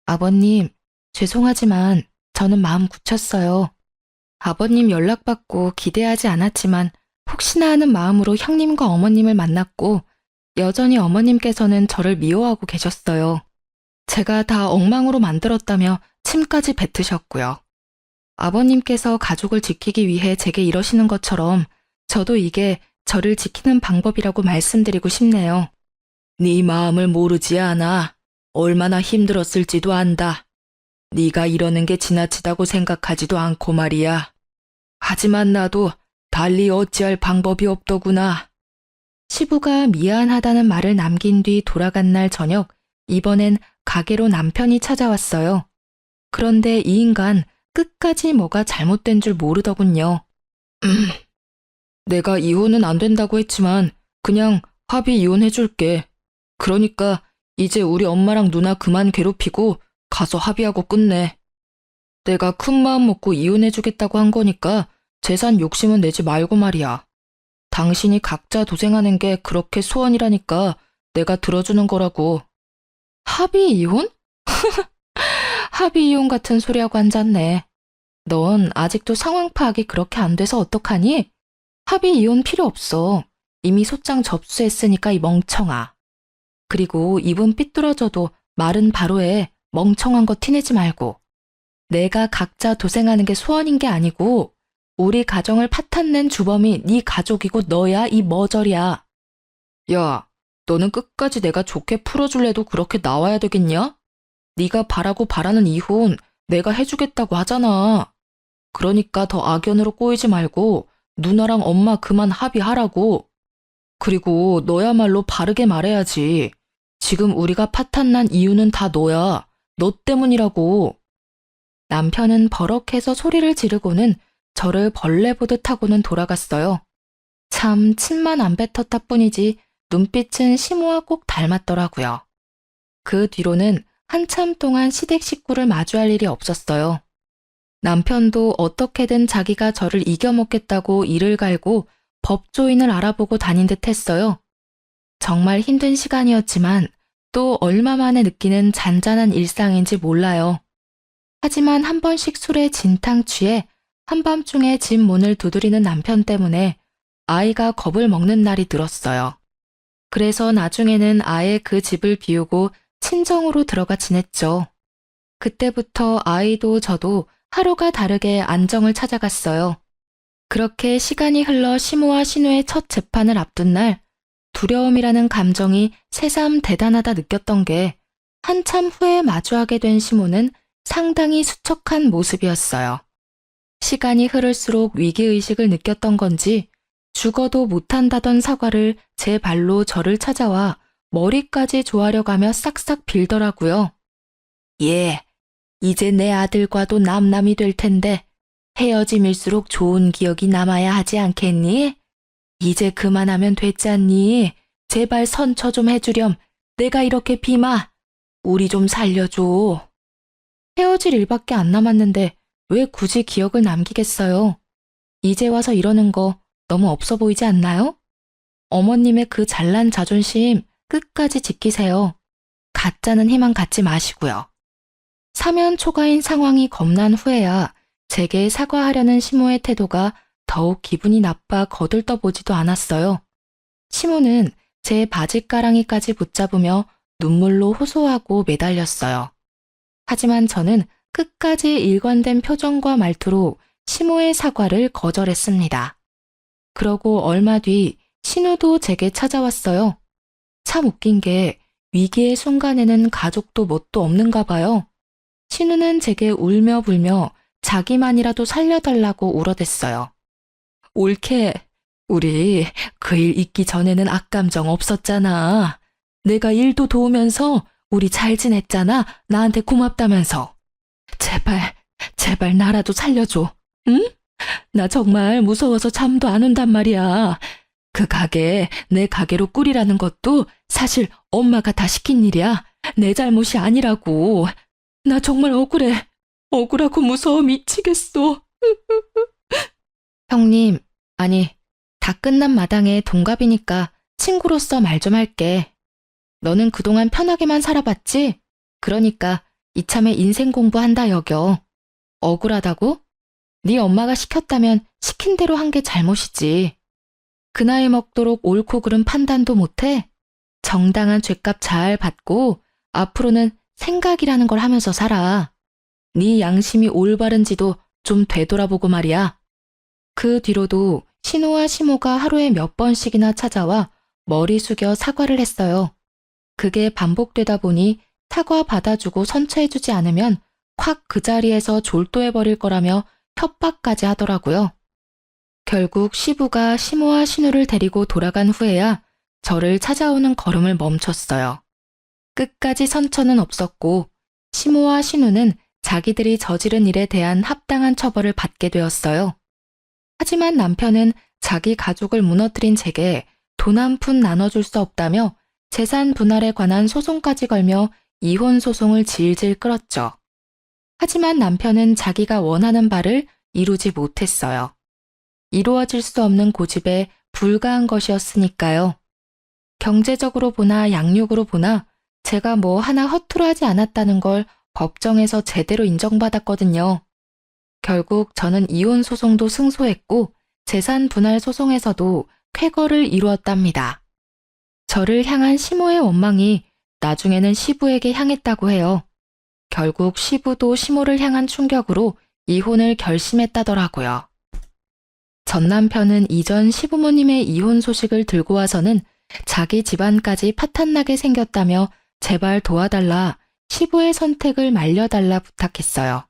아버님, 죄송하지만 저는 마음 굳혔어요. 아버님 연락받고 기대하지 않았지만 혹시나 하는 마음으로 형님과 어머님을 만났고 여전히 어머님께서는 저를 미워하고 계셨어요. 제가 다 엉망으로 만들었다며 침까지 뱉으셨고요. 아버님께서 가족을 지키기 위해 제게 이러시는 것처럼 저도 이게 저를 지키는 방법이라고 말씀드리고 싶네요. 네 마음을 모르지 않아. 얼마나 힘들었을지도 안다. 네가 이러는 게 지나치다고 생각하지도 않고 말이야. 하지만 나도 달리 어찌할 방법이 없더구나. 시부가 미안하다는 말을 남긴 뒤 돌아간 날 저녁, 이번엔 가게로 남편이 찾아왔어요. 그런데 이 인간 끝까지 뭐가 잘못된 줄 모르더군요. 내가 이혼은 안 된다고 했지만 그냥 합의 이혼해줄게. 그러니까 이제 우리 엄마랑 누나 그만 괴롭히고 가서 합의하고 끝내. 내가 큰 마음 먹고 이혼해주겠다고 한 거니까 재산 욕심은 내지 말고 말이야. 당신이 각자 도생하는 게 그렇게 소원이라니까 내가 들어주는 거라고. 합의 이혼? 합의 이혼 같은 소리하고 앉았네. 넌 아직도 상황 파악이 그렇게 안 돼서 어떡하니? 합의 이혼 필요 없어. 이미 소장 접수했으니까 이 멍청아. 그리고 입은 삐뚤어져도 말은 바로 해. 멍청한 거 티내지 말고. 내가 각자 도생하는 게 소원인 게 아니고 우리 가정을 파탄낸 주범이 네 가족이고 너야 이 머저리야. 야, 너는 끝까지 내가 좋게 풀어줄래도 그렇게 나와야 되겠냐? 네가 바라고 바라는 이혼 내가 해주겠다고 하잖아. 그러니까 더 악연으로 꼬이지 말고 누나랑 엄마 그만 합의하라고. 그리고 너야말로 바르게 말해야지. 지금 우리가 파탄난 이유는 다 너야. 너 때문이라고. 남편은 버럭해서 소리를 지르고는 저를 벌레 보듯 하고는 돌아갔어요. 참 침만 안 뱉었다 뿐이지 눈빛은 시모와 꼭 닮았더라고요. 그 뒤로는 한참 동안 시댁 식구를 마주할 일이 없었어요. 남편도 어떻게든 자기가 저를 이겨먹겠다고 이를 갈고 법조인을 알아보고 다닌 듯 했어요. 정말 힘든 시간이었지만 또 얼마 만에 느끼는 잔잔한 일상인지 몰라요. 하지만 한 번씩 술에 진탕 취해 한밤중에 집 문을 두드리는 남편 때문에 아이가 겁을 먹는 날이 늘었어요. 그래서 나중에는 아예 그 집을 비우고 친정으로 들어가 지냈죠. 그때부터 아이도 저도 하루가 다르게 안정을 찾아갔어요. 그렇게 시간이 흘러 시모와 신우의 첫 재판을 앞둔 날, 두려움이라는 감정이 새삼 대단하다 느꼈던 게 한참 후에 마주하게 된 시모는 상당히 수척한 모습이었어요. 시간이 흐를수록 위기의식을 느꼈던 건지 죽어도 못한다던 사과를 제 발로 저를 찾아와 머리까지 조아려가며 싹싹 빌더라고요. 예, 이제 내 아들과도 남남이 될 텐데 헤어짐일수록 좋은 기억이 남아야 하지 않겠니? 이제 그만하면 됐잖니? 제발 선처 좀 해주렴. 내가 이렇게 비마. 우리 좀 살려줘. 헤어질 일밖에 안 남았는데 왜 굳이 기억을 남기겠어요? 이제 와서 이러는 거 너무 없어 보이지 않나요? 어머님의 그 잘난 자존심 끝까지 지키세요. 가짜는 희망 갖지 마시고요. 사면 초가인 상황이 겁난 후에야 제게 사과하려는 시모의 태도가 더욱 기분이 나빠 거들떠보지도 않았어요. 시모는 제 바지가랑이까지 붙잡으며 눈물로 호소하고 매달렸어요. 하지만 저는 끝까지 일관된 표정과 말투로 시모의 사과를 거절했습니다. 그러고 얼마 뒤 신우도 제게 찾아왔어요. 참 웃긴 게 위기의 순간에는 가족도 뭣도 없는가 봐요. 신우는 제게 울며 불며 자기만이라도 살려달라고 울어댔어요. 옳게, 우리 그 일 있기 전에는 악감정 없었잖아. 내가 일도 도우면서 우리 잘 지냈잖아. 나한테 고맙다면서. 제발 나라도 살려줘. 응? 나 정말 무서워서 잠도 안 온단 말이야. 그 가게 내 가게로 꾸리라는 것도 사실 엄마가 다 시킨 일이야. 내 잘못이 아니라고. 나 정말 억울해. 억울하고 무서워 미치겠어. 형님, 아니, 다 끝난 마당에 동갑이니까 친구로서 말 좀 할게. 너는 그동안 편하게만 살아봤지? 그러니까 이참에 인생 공부한다 여겨. 억울하다고? 네 엄마가 시켰다면 시킨 대로 한 게 잘못이지. 그 나이 먹도록 옳고 그른 판단도 못해? 정당한 죗값 잘 받고 앞으로는 생각이라는 걸 하면서 살아. 네 양심이 올바른지도 좀 되돌아보고 말이야. 그 뒤로도 신우와 시모가 하루에 몇 번씩이나 찾아와 머리 숙여 사과를 했어요. 그게 반복되다 보니 사과 받아주고 선처해주지 않으면 콱 그 자리에서 졸도해버릴 거라며 협박까지 하더라고요. 결국 시부가 시모와 신우를 데리고 돌아간 후에야 저를 찾아오는 걸음을 멈췄어요. 끝까지 선처는 없었고 시모와 신우는 자기들이 저지른 일에 대한 합당한 처벌을 받게 되었어요. 하지만 남편은 자기 가족을 무너뜨린 제게 돈 한 푼 나눠줄 수 없다며 재산 분할에 관한 소송까지 걸며 이혼 소송을 질질 끌었죠. 하지만 남편은 자기가 원하는 바를 이루지 못했어요. 이루어질 수 없는 고집에 불과한 것이었으니까요. 경제적으로 보나 양육으로 보나 제가 뭐 하나 허투루 하지 않았다는 걸 법정에서 제대로 인정받았거든요. 결국 저는 이혼 소송도 승소했고 재산 분할 소송에서도 쾌거를 이루었답니다. 저를 향한 시모의 원망이 나중에는 시부에게 향했다고 해요. 결국 시부도 시모를 향한 충격으로 이혼을 결심했다더라고요. 전 남편은 이전 시부모님의 이혼 소식을 들고 와서는 자기 집안까지 파탄나게 생겼다며 제발 도와달라, 시부의 선택을 말려달라 부탁했어요.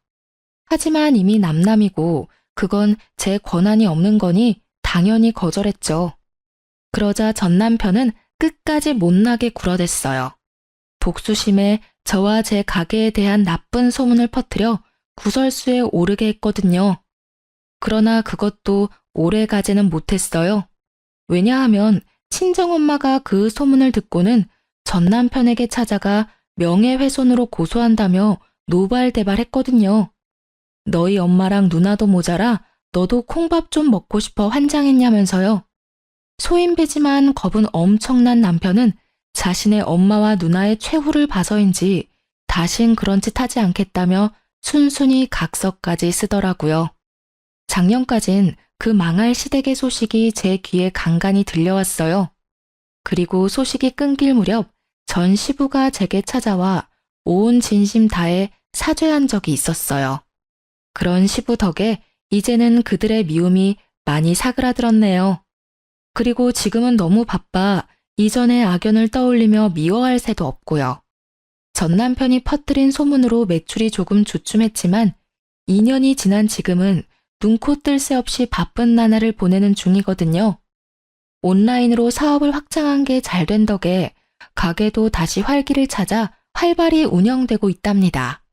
하지만 이미 남남이고 그건 제 권한이 없는 거니 당연히 거절했죠. 그러자 전 남편은 끝까지 못나게 굴어댔어요. 복수심에 저와 제 가게에 대한 나쁜 소문을 퍼뜨려 구설수에 오르게 했거든요. 그러나 그것도 오래 가지는 못했어요. 왜냐하면 친정엄마가 그 소문을 듣고는 전 남편에게 찾아가 명예훼손으로 고소한다며 노발대발했거든요. 너희 엄마랑 누나도 모자라 너도 콩밥 좀 먹고 싶어 환장했냐면서요. 소인배지만 겁은 엄청난 남편은 자신의 엄마와 누나의 최후를 봐서인지 다신 그런 짓 하지 않겠다며 순순히 각서까지 쓰더라고요. 작년까진 그 망할 시댁의 소식이 제 귀에 간간히 들려왔어요. 그리고 소식이 끊길 무렵 전 시부가 제게 찾아와 온 진심 다해 사죄한 적이 있었어요. 그런 시부 덕에 이제는 그들의 미움이 많이 사그라들었네요. 그리고 지금은 너무 바빠 이전의 악연을 떠올리며 미워할 새도 없고요. 전 남편이 퍼뜨린 소문으로 매출이 조금 주춤했지만 2년이 지난 지금은 눈코 뜰 새 없이 바쁜 나날을 보내는 중이거든요. 온라인으로 사업을 확장한 게 잘 된 덕에 가게도 다시 활기를 찾아 활발히 운영되고 있답니다.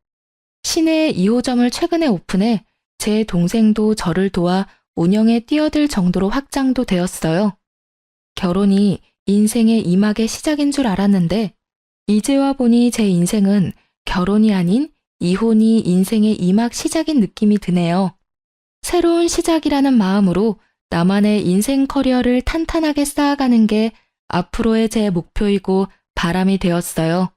시내에 2호점을 최근에 오픈해 제 동생도 저를 도와 운영에 뛰어들 정도로 확장도 되었어요. 결혼이 인생의 이막의 시작인 줄 알았는데 이제 와 보니 제 인생은 결혼이 아닌 이혼이 인생의 이막 시작인 느낌이 드네요. 새로운 시작이라는 마음으로 나만의 인생 커리어를 탄탄하게 쌓아가는 게 앞으로의 제 목표이고 바람이 되었어요.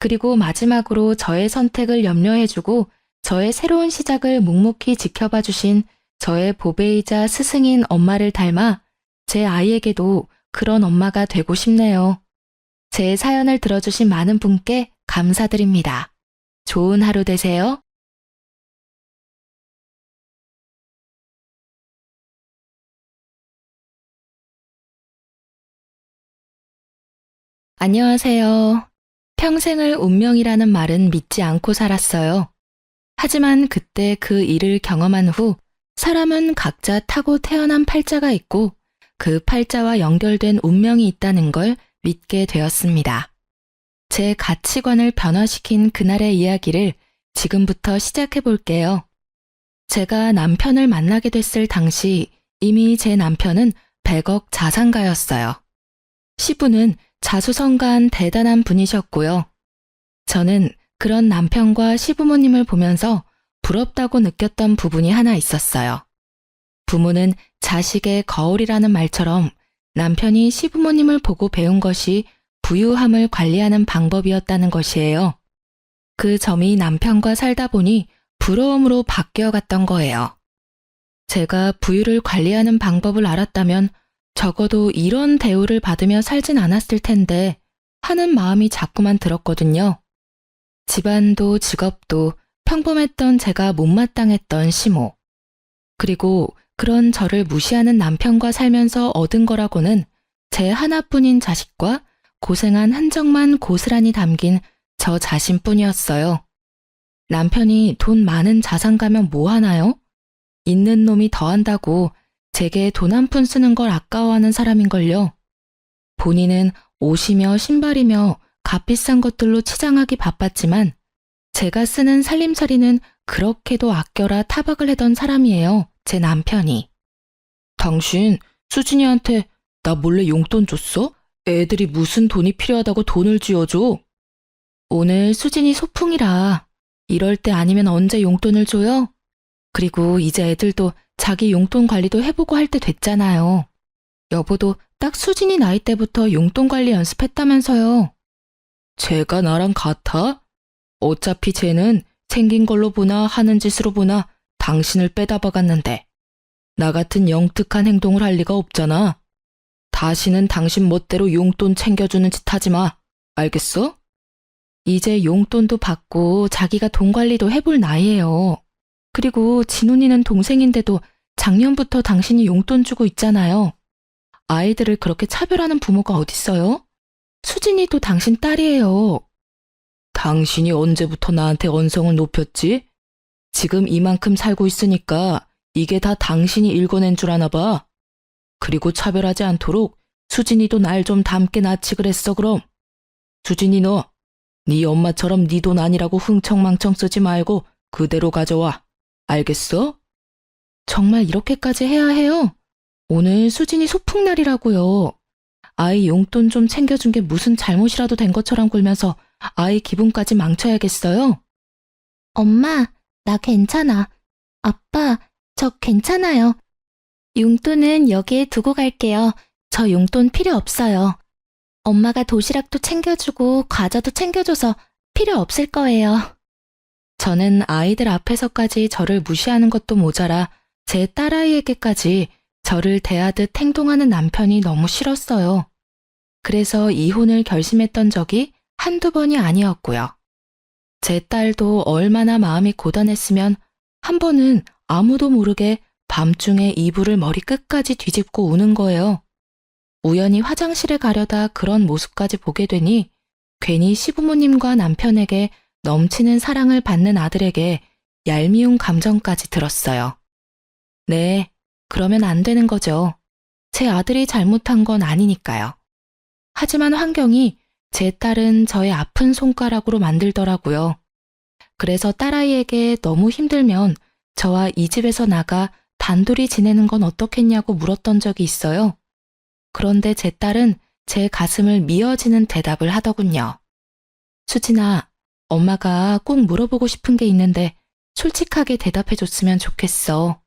그리고 마지막으로 저의 선택을 염려해주고 저의 새로운 시작을 묵묵히 지켜봐 주신 저의 보배이자 스승인 엄마를 닮아 제 아이에게도 그런 엄마가 되고 싶네요. 제 사연을 들어주신 많은 분께 감사드립니다. 좋은 하루 되세요. 안녕하세요. 평생을 운명이라는 말은 믿지 않고 살았어요. 하지만 그때 그 일을 경험한 후 사람은 각자 타고 태어난 팔자가 있고 그 팔자와 연결된 운명이 있다는 걸 믿게 되었습니다. 제 가치관을 변화시킨 그날의 이야기를 지금부터 시작해 볼게요. 제가 남편을 만나게 됐을 당시 이미 제 남편은 100억 자산가였어요. 시부는 자수성가한 대단한 분이셨고요. 저는 그런 남편과 시부모님을 보면서 부럽다고 느꼈던 부분이 하나 있었어요. 부모는 자식의 거울이라는 말처럼 남편이 시부모님을 보고 배운 것이 부유함을 관리하는 방법이었다는 것이에요. 그 점이 남편과 살다 보니 부러움으로 바뀌어갔던 거예요. 제가 부유를 관리하는 방법을 알았다면 적어도 이런 대우를 받으며 살진 않았을 텐데 하는 마음이 자꾸만 들었거든요. 집안도 직업도 평범했던 제가 못마땅했던 시모. 그리고 그런 저를 무시하는 남편과 살면서 얻은 거라고는 제 하나뿐인 자식과 고생한 흔적만 고스란히 담긴 저 자신뿐이었어요. 남편이 돈 많은 자산가면 뭐 하나요? 있는 놈이 더한다고 제게 돈 한 푼 쓰는 걸 아까워하는 사람인걸요. 본인은 옷이며 신발이며 값비싼 것들로 치장하기 바빴지만 제가 쓰는 살림살이는 그렇게도 아껴라 타박을 하던 사람이에요. 제 남편이. 당신 수진이한테 나 몰래 용돈 줬어? 애들이 무슨 돈이 필요하다고 돈을 쥐어줘? 오늘 수진이 소풍이라 이럴 때 아니면 언제 용돈을 줘요? 그리고 이제 애들도 자기 용돈 관리도 해보고 할 때 됐잖아요. 여보도 딱 수진이 나이 때부터 용돈 관리 연습했다면서요. 쟤가 나랑 같아? 어차피 쟤는 생긴 걸로 보나 하는 짓으로 보나 당신을 빼다 박았는데 나 같은 영특한 행동을 할 리가 없잖아. 다시는 당신 멋대로 용돈 챙겨주는 짓 하지 마. 알겠어? 이제 용돈도 받고 자기가 돈 관리도 해볼 나이예요. 그리고 진훈이는 동생인데도 작년부터 당신이 용돈 주고 있잖아요. 아이들을 그렇게 차별하는 부모가 어딨어요? 수진이도 당신 딸이에요. 당신이 언제부터 나한테 언성을 높였지? 지금 이만큼 살고 있으니까 이게 다 당신이 읽어낸 줄 아나 봐. 그리고 차별하지 않도록 수진이도 날 좀 닮게 낳지 그랬어 그럼. 수진이 너, 네 엄마처럼 네 돈 아니라고 흥청망청 쓰지 말고 그대로 가져와. 알겠어? 정말 이렇게까지 해야 해요? 오늘 수진이 소풍날이라고요. 아이 용돈 좀 챙겨준 게 무슨 잘못이라도 된 것처럼 굴면서 아이 기분까지 망쳐야겠어요? 엄마, 나 괜찮아. 아빠, 저 괜찮아요. 용돈은 여기에 두고 갈게요. 저 용돈 필요 없어요. 엄마가 도시락도 챙겨주고 과자도 챙겨줘서 필요 없을 거예요. 저는 아이들 앞에서까지 저를 무시하는 것도 모자라 제 딸아이에게까지 저를 대하듯 행동하는 남편이 너무 싫었어요. 그래서 이혼을 결심했던 적이 한두 번이 아니었고요. 제 딸도 얼마나 마음이 고단했으면 한 번은 아무도 모르게 밤중에 이불을 머리 끝까지 뒤집고 우는 거예요. 우연히 화장실에 가려다 그런 모습까지 보게 되니 괜히 시부모님과 남편에게 넘치는 사랑을 받는 아들에게 얄미운 감정까지 들었어요. 네, 그러면 안 되는 거죠. 제 아들이 잘못한 건 아니니까요. 하지만 환경이 제 딸은 저의 아픈 손가락으로 만들더라고요. 그래서 딸아이에게 너무 힘들면 저와 이 집에서 나가 단둘이 지내는 건 어떻겠냐고 물었던 적이 있어요. 그런데 제 딸은 제 가슴을 미어지는 대답을 하더군요. 수진아, 엄마가 꼭 물어보고 싶은 게 있는데 솔직하게 대답해줬으면 좋겠어.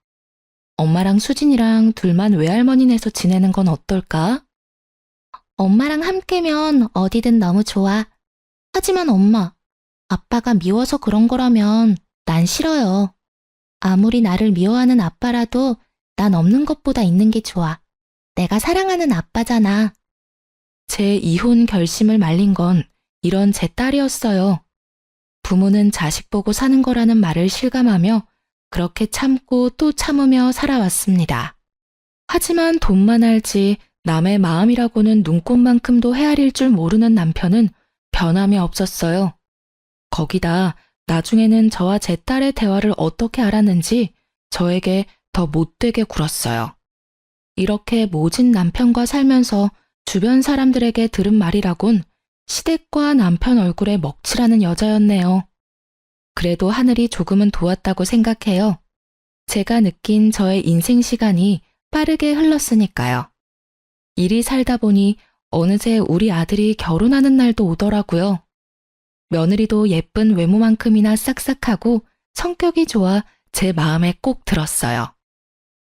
엄마랑 수진이랑 둘만 외할머니네서 지내는 건 어떨까? 엄마랑 함께면 어디든 너무 좋아. 하지만 엄마, 아빠가 미워서 그런 거라면 난 싫어요. 아무리 나를 미워하는 아빠라도 난 없는 것보다 있는 게 좋아. 내가 사랑하는 아빠잖아. 제 이혼 결심을 말린 건 이런 제 딸이었어요. 부모는 자식 보고 사는 거라는 말을 실감하며 그렇게 참고 또 참으며 살아왔습니다. 하지만 돈만 알지 남의 마음이라고는 눈꽃만큼도 헤아릴 줄 모르는 남편은 변함이 없었어요. 거기다 나중에는 저와 제 딸의 대화를 어떻게 알았는지 저에게 더 못되게 굴었어요. 이렇게 모진 남편과 살면서 주변 사람들에게 들은 말이라곤 시댁과 남편 얼굴에 먹칠하는 여자였네요. 그래도 하늘이 조금은 도왔다고 생각해요. 제가 느낀 저의 인생 시간이 빠르게 흘렀으니까요. 일이 살다 보니 어느새 우리 아들이 결혼하는 날도 오더라고요. 며느리도 예쁜 외모만큼이나 싹싹하고 성격이 좋아 제 마음에 꼭 들었어요.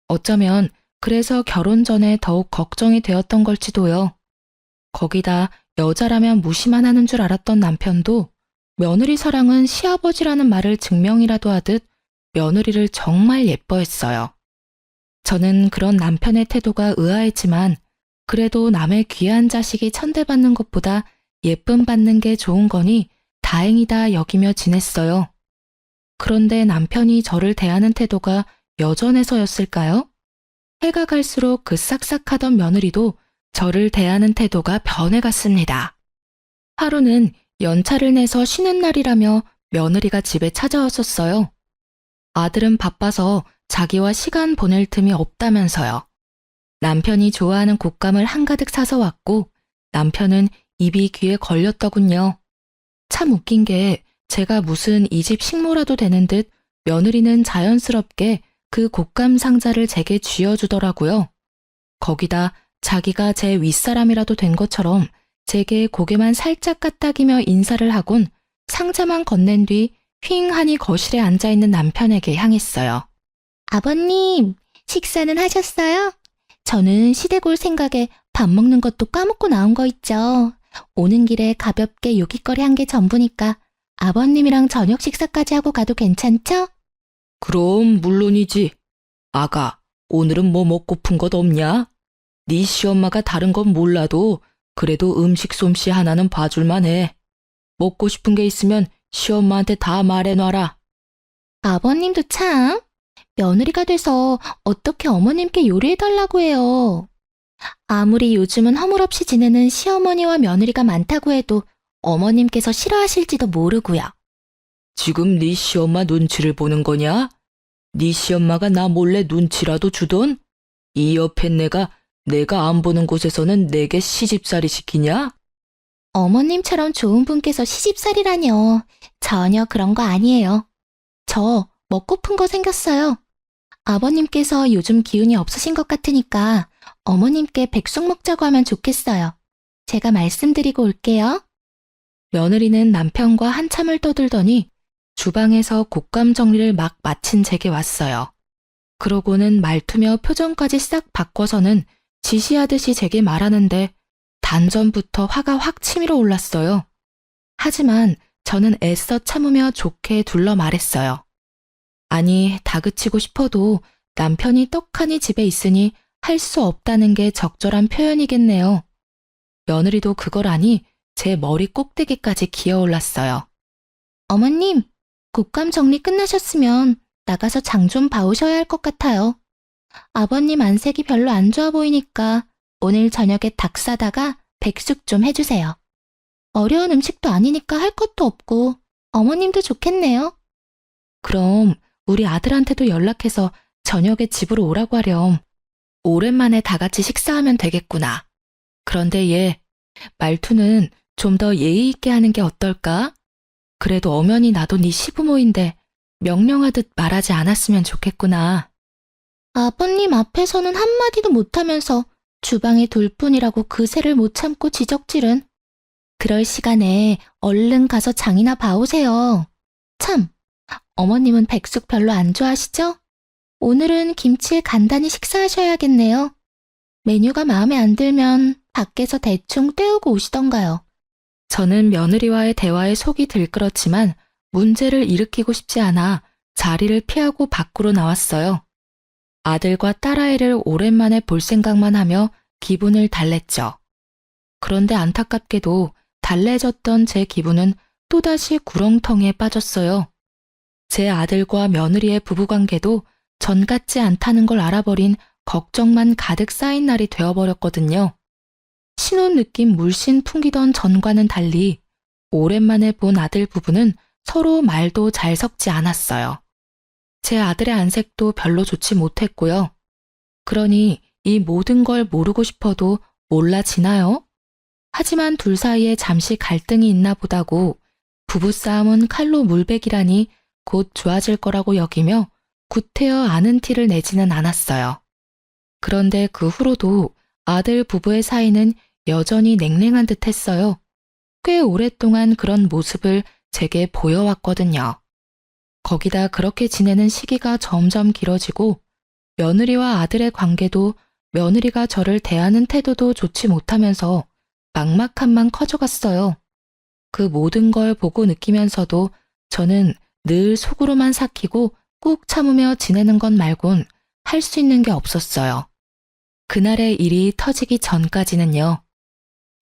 어쩌면 그래서 결혼 전에 더욱 걱정이 되었던 걸지도요. 거기다 여자라면 무시만 하는 줄 알았던 남편도 며느리 사랑은 시아버지라는 말을 증명이라도 하듯 며느리를 정말 예뻐했어요. 저는 그런 남편의 태도가 의아했지만 그래도 남의 귀한 자식이 천대받는 것보다 예쁨 받는 게 좋은 거니 다행이다 여기며 지냈어요. 그런데 남편이 저를 대하는 태도가 여전해서였을까요? 해가 갈수록 그 싹싹하던 며느리도 저를 대하는 태도가 변해갔습니다. 하루는 연차를 내서 쉬는 날이라며 며느리가 집에 찾아왔었어요. 아들은 바빠서 자기와 시간 보낼 틈이 없다면서요. 남편이 좋아하는 곶감을 한가득 사서 왔고 남편은 입이 귀에 걸렸더군요. 참 웃긴 게 제가 무슨 이 집 식모라도 되는 듯 며느리는 자연스럽게 그 곶감 상자를 제게 쥐어주더라고요. 거기다 자기가 제 윗사람이라도 된 것처럼 제게 고개만 살짝 까딱이며 인사를 하곤 상자만 건넨 뒤 휑하니 거실에 앉아있는 남편에게 향했어요. 아버님, 식사는 하셨어요? 저는 시댁 올 생각에 밥 먹는 것도 까먹고 나온 거 있죠. 오는 길에 가볍게 요깃거리 한 게 전부니까 아버님이랑 저녁 식사까지 하고 가도 괜찮죠? 그럼 물론이지. 아가, 오늘은 뭐 먹고픈 것 없냐? 네 시엄마가 다른 건 몰라도 그래도 음식 솜씨 하나는 봐줄만 해. 먹고 싶은 게 있으면 시엄마한테 다 말해놔라. 아버님도 참, 며느리가 돼서 어떻게 어머님께 요리해달라고 해요. 아무리 요즘은 허물없이 지내는 시어머니와 며느리가 많다고 해도 어머님께서 싫어하실지도 모르고요. 지금 네 시엄마 눈치를 보는 거냐? 네 시엄마가 나 몰래 눈치라도 주던? 이 옆에 내가 안 보는 곳에서는 내게 시집살이 시키냐? 어머님처럼 좋은 분께서 시집살이라뇨. 전혀 그런 거 아니에요. 저 먹고픈 거 생겼어요. 아버님께서 요즘 기운이 없으신 것 같으니까 어머님께 백숙 먹자고 하면 좋겠어요. 제가 말씀드리고 올게요. 며느리는 남편과 한참을 떠들더니 주방에서 곶감 정리를 막 마친 제게 왔어요. 그러고는 말투며 표정까지 싹 바꿔서는 지시하듯이 제게 말하는데 단전부터 화가 확 치밀어 올랐어요. 하지만 저는 애써 참으며 좋게 둘러 말했어요. 아니, 다그치고 싶어도 남편이 떡하니 집에 있으니 할 수 없다는 게 적절한 표현이겠네요. 며느리도 그걸 아니 제 머리 꼭대기까지 기어올랐어요. 어머님, 곶감 정리 끝나셨으면 나가서 장 좀 봐오셔야 할 것 같아요. 아버님 안색이 별로 안 좋아 보이니까 오늘 저녁에 닭 사다가 백숙 좀 해주세요. 어려운 음식도 아니니까 할 것도 없고 어머님도 좋겠네요. 그럼 우리 아들한테도 연락해서 저녁에 집으로 오라고 하렴. 오랜만에 다 같이 식사하면 되겠구나. 그런데 얘 말투는 좀 더 예의 있게 하는 게 어떨까? 그래도 엄연히 나도 네 시부모인데 명령하듯 말하지 않았으면 좋겠구나. 아버님 앞에서는 한마디도 못하면서 주방에 돌뿐이라고 그새를 못 참고 지적질은. 그럴 시간에 얼른 가서 장이나 봐오세요. 참, 어머님은 백숙 별로 안 좋아하시죠? 오늘은 김치에 간단히 식사하셔야겠네요. 메뉴가 마음에 안 들면 밖에서 대충 때우고 오시던가요. 저는 며느리와의 대화에 속이 들끓었지만 문제를 일으키고 싶지 않아 자리를 피하고 밖으로 나왔어요. 아들과 딸아이를 오랜만에 볼 생각만 하며 기분을 달랬죠. 그런데 안타깝게도 달래졌던 제 기분은 또다시 구렁텅이에 빠졌어요. 제 아들과 며느리의 부부관계도 전 같지 않다는 걸 알아버린 걱정만 가득 쌓인 날이 되어버렸거든요. 신혼 느낌 물씬 풍기던 전과는 달리 오랜만에 본 아들 부부는 서로 말도 잘 섞지 않았어요. 제 아들의 안색도 별로 좋지 못했고요. 그러니 이 모든 걸 모르고 싶어도 몰라지나요? 하지만 둘 사이에 잠시 갈등이 있나 보다고 부부싸움은 칼로 물베기라니 곧 좋아질 거라고 여기며 구태여 아는 티를 내지는 않았어요. 그런데 그 후로도 아들 부부의 사이는 여전히 냉랭한 듯 했어요. 꽤 오랫동안 그런 모습을 제게 보여왔거든요. 거기다 그렇게 지내는 시기가 점점 길어지고 며느리와 아들의 관계도 며느리가 저를 대하는 태도도 좋지 못하면서 막막함만 커져갔어요. 그 모든 걸 보고 느끼면서도 저는 늘 속으로만 삭히고 꾹 참으며 지내는 것 말곤 할 수 있는 게 없었어요. 그날의 일이 터지기 전까지는요.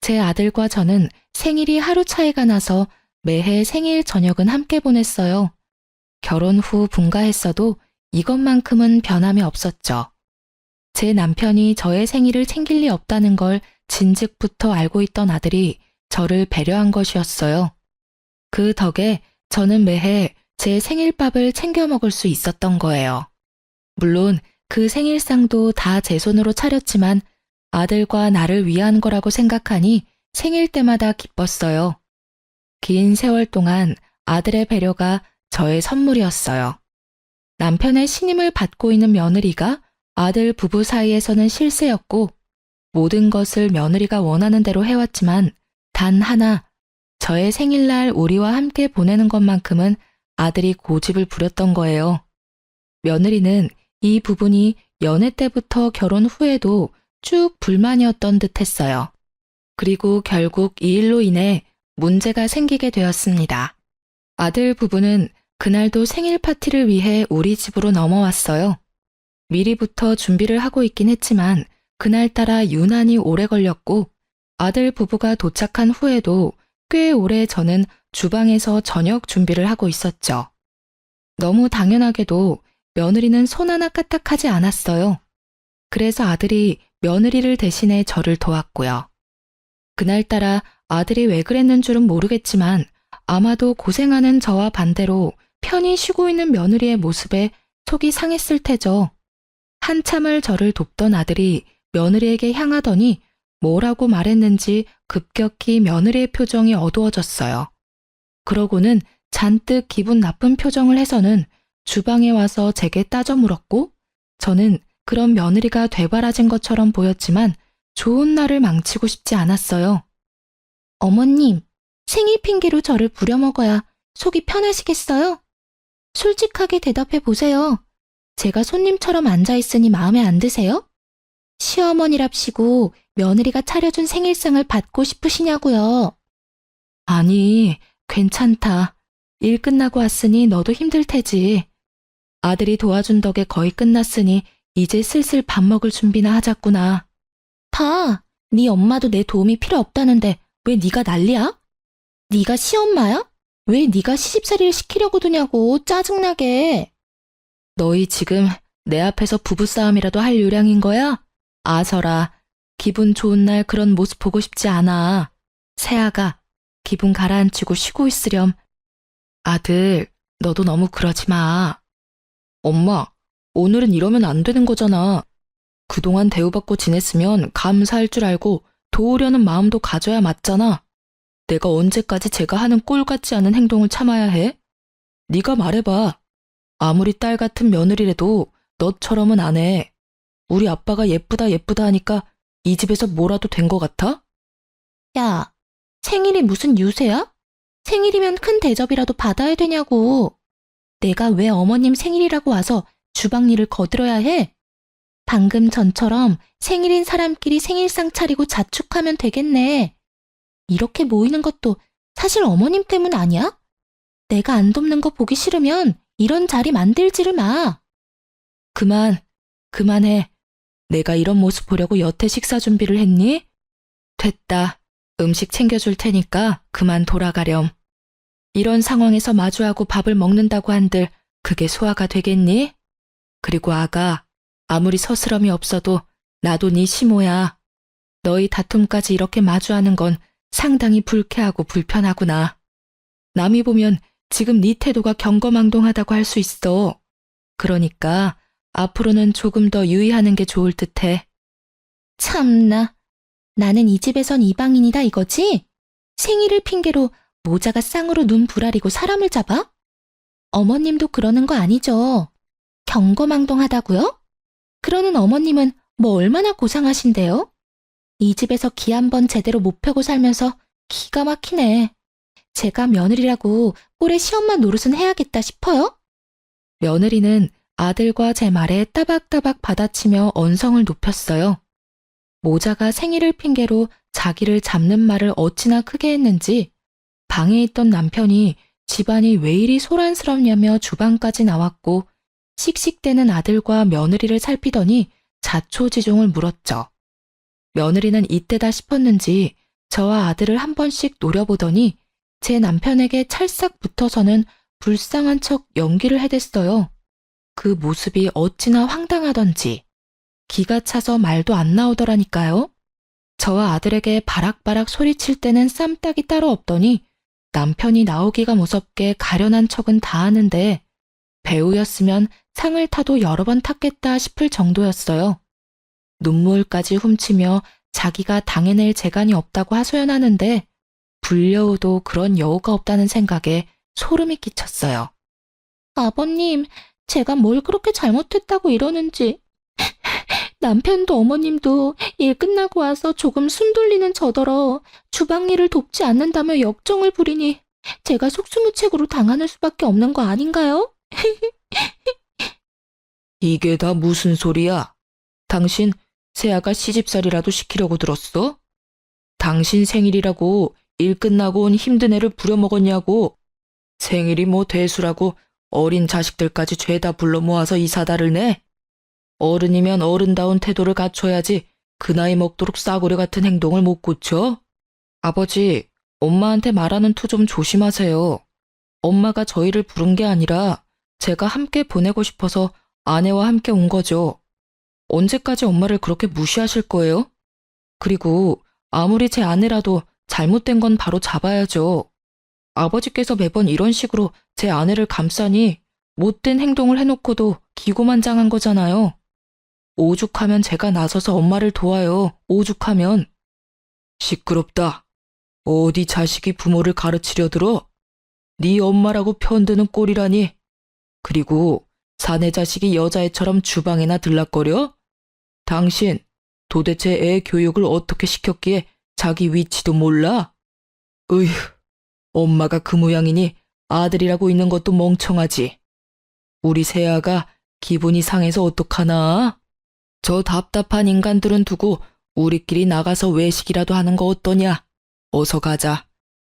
제 아들과 저는 생일이 하루 차이가 나서 매해 생일 저녁은 함께 보냈어요. 결혼 후 분가했어도 이것만큼은 변함이 없었죠. 제 남편이 저의 생일을 챙길 리 없다는 걸 진즉부터 알고 있던 아들이 저를 배려한 것이었어요. 그 덕에 저는 매해 제 생일밥을 챙겨 먹을 수 있었던 거예요. 물론 그 생일상도 다 제 손으로 차렸지만 아들과 나를 위한 거라고 생각하니 생일 때마다 기뻤어요. 긴 세월 동안 아들의 배려가 저의 선물이었어요. 남편의 신임을 받고 있는 며느리가 아들 부부 사이에서는 실세였고 모든 것을 며느리가 원하는 대로 해왔지만 단 하나, 저의 생일날 우리와 함께 보내는 것만큼은 아들이 고집을 부렸던 거예요. 며느리는 이 부분이 연애 때부터 결혼 후에도 쭉 불만이었던 듯 했어요. 그리고 결국 이 일로 인해 문제가 생기게 되었습니다. 아들 부부는 그날도 생일 파티를 위해 우리 집으로 넘어왔어요. 미리부터 준비를 하고 있긴 했지만 그날따라 유난히 오래 걸렸고 아들 부부가 도착한 후에도 꽤 오래 저는 주방에서 저녁 준비를 하고 있었죠. 너무 당연하게도 며느리는 손 하나 까딱하지 않았어요. 그래서 아들이 며느리를 대신해 저를 도왔고요. 그날따라 아들이 왜 그랬는 줄은 모르겠지만 아마도 고생하는 저와 반대로 편히 쉬고 있는 며느리의 모습에 속이 상했을 테죠. 한참을 저를 돕던 아들이 며느리에게 향하더니 뭐라고 말했는지 급격히 며느리의 표정이 어두워졌어요. 그러고는 잔뜩 기분 나쁜 표정을 해서는 주방에 와서 제게 따져 물었고 저는 그런 며느리가 되바라진 것처럼 보였지만 좋은 날을 망치고 싶지 않았어요. 어머님, 생일 핑계로 저를 부려먹어야 속이 편하시겠어요? 솔직하게 대답해 보세요. 제가 손님처럼 앉아있으니 마음에 안 드세요? 시어머니랍시고 며느리가 차려준 생일상을 받고 싶으시냐고요. 아니, 괜찮다. 일 끝나고 왔으니 너도 힘들 테지. 아들이 도와준 덕에 거의 끝났으니 이제 슬슬 밥 먹을 준비나 하자꾸나. 다, 네 엄마도 내 도움이 필요 없다는데 왜 네가 난리야? 네가 시엄마야? 왜 네가 시집살이를 시키려고 드냐고, 짜증나게. 너희 지금 내 앞에서 부부싸움이라도 할 요량인 거야? 아서라, 기분 좋은 날 그런 모습 보고 싶지 않아. 세아가, 기분 가라앉히고 쉬고 있으렴. 아들, 너도 너무 그러지 마. 엄마, 오늘은 이러면 안 되는 거잖아. 그동안 대우받고 지냈으면 감사할 줄 알고 도우려는 마음도 가져야 맞잖아. 내가 언제까지 제가 하는 꼴 같지 않은 행동을 참아야 해? 네가 말해봐. 아무리 딸 같은 며느리라도 너처럼은 안 해. 우리 아빠가 예쁘다 예쁘다 하니까 이 집에서 뭐라도 된 거 같아? 야, 생일이 무슨 유세야? 생일이면 큰 대접이라도 받아야 되냐고. 내가 왜 어머님 생일이라고 와서 주방 일을 거들어야 해? 방금 전처럼 생일인 사람끼리 생일상 차리고 자축하면 되겠네. 이렇게 모이는 것도 사실 어머님 때문 아니야? 내가 안 돕는 거 보기 싫으면 이런 자리 만들지를 마. 그만해. 내가 이런 모습 보려고 여태 식사 준비를 했니? 됐다. 음식 챙겨줄 테니까 그만 돌아가렴. 이런 상황에서 마주하고 밥을 먹는다고 한들 그게 소화가 되겠니? 그리고 아가, 아무리 서스럼이 없어도 나도 네 시모야. 너희 다툼까지 이렇게 마주하는 건 상당히 불쾌하고 불편하구나. 남이 보면 지금 네 태도가 경거망동하다고 할 수 있어. 그러니까 앞으로는 조금 더 유의하는 게 좋을 듯해. 참나, 나는 이 집에선 이방인이다 이거지? 생일을 핑계로 모자가 쌍으로 눈 부라리고 사람을 잡아? 어머님도 그러는 거 아니죠? 경거망동하다고요? 그러는 어머님은 뭐 얼마나 고상하신데요? 이 집에서 기 한 번 제대로 못 펴고 살면서 기가 막히네. 제가 며느리라고 꼴에 시엄마 노릇은 해야겠다 싶어요? 며느리는 아들과 제 말에 따박따박 받아치며 언성을 높였어요. 모자가 생일을 핑계로 자기를 잡는 말을 어찌나 크게 했는지 방에 있던 남편이 집안이 왜 이리 소란스럽냐며 주방까지 나왔고 씩씩대는 아들과 며느리를 살피더니 자초지종을 물었죠. 며느리는 이때다 싶었는지 저와 아들을 한 번씩 노려보더니 제 남편에게 찰싹 붙어서는 불쌍한 척 연기를 해댔어요. 그 모습이 어찌나 황당하던지 기가 차서 말도 안 나오더라니까요. 저와 아들에게 바락바락 소리칠 때는 쌈딱이 따로 없더니 남편이 나오기가 무섭게 가련한 척은 다 하는데 배우였으면 상을 타도 여러 번 탔겠다 싶을 정도였어요. 눈물까지 훔치며 자기가 당해낼 재간이 없다고 하소연하는데 불려오도 그런 여우가 없다는 생각에 소름이 끼쳤어요. 아버님, 제가 뭘 그렇게 잘못했다고 이러는지. 남편도 어머님도 일 끝나고 와서 조금 숨 돌리는 저더러 주방 일을 돕지 않는다며 역정을 부리니 제가 속수무책으로 당하는 수밖에 없는 거 아닌가요? 이게 다 무슨 소리야? 당신 세아가 시집살이라도 시키려고 들었어? 당신 생일이라고 일 끝나고 온 힘든 애를 부려먹었냐고. 생일이 뭐 대수라고 어린 자식들까지 죄다 불러 모아서 이 사달을 내? 어른이면 어른다운 태도를 갖춰야지 그 나이 먹도록 싸구려 같은 행동을 못 고쳐? 아버지, 엄마한테 말하는 투 좀 조심하세요. 엄마가 저희를 부른 게 아니라 제가 함께 보내고 싶어서 아내와 함께 온 거죠. 언제까지 엄마를 그렇게 무시하실 거예요? 그리고 아무리 제 아내라도 잘못된 건 바로 잡아야죠. 아버지께서 매번 이런 식으로 제 아내를 감싸니 못된 행동을 해놓고도 기고만장한 거잖아요. 오죽하면 제가 나서서 엄마를 도와요. 오죽하면. 시끄럽다. 어디 자식이 부모를 가르치려 들어? 네 엄마라고 편드는 꼴이라니. 그리고 사내 자식이 여자애처럼 주방에나 들락거려? 당신 도대체 애 교육을 어떻게 시켰기에 자기 위치도 몰라? 으휴, 엄마가 그 모양이니 아들이라고 있는 것도 멍청하지. 우리 세아가 기분이 상해서 어떡하나? 저 답답한 인간들은 두고 우리끼리 나가서 외식이라도 하는 거 어떠냐? 어서 가자.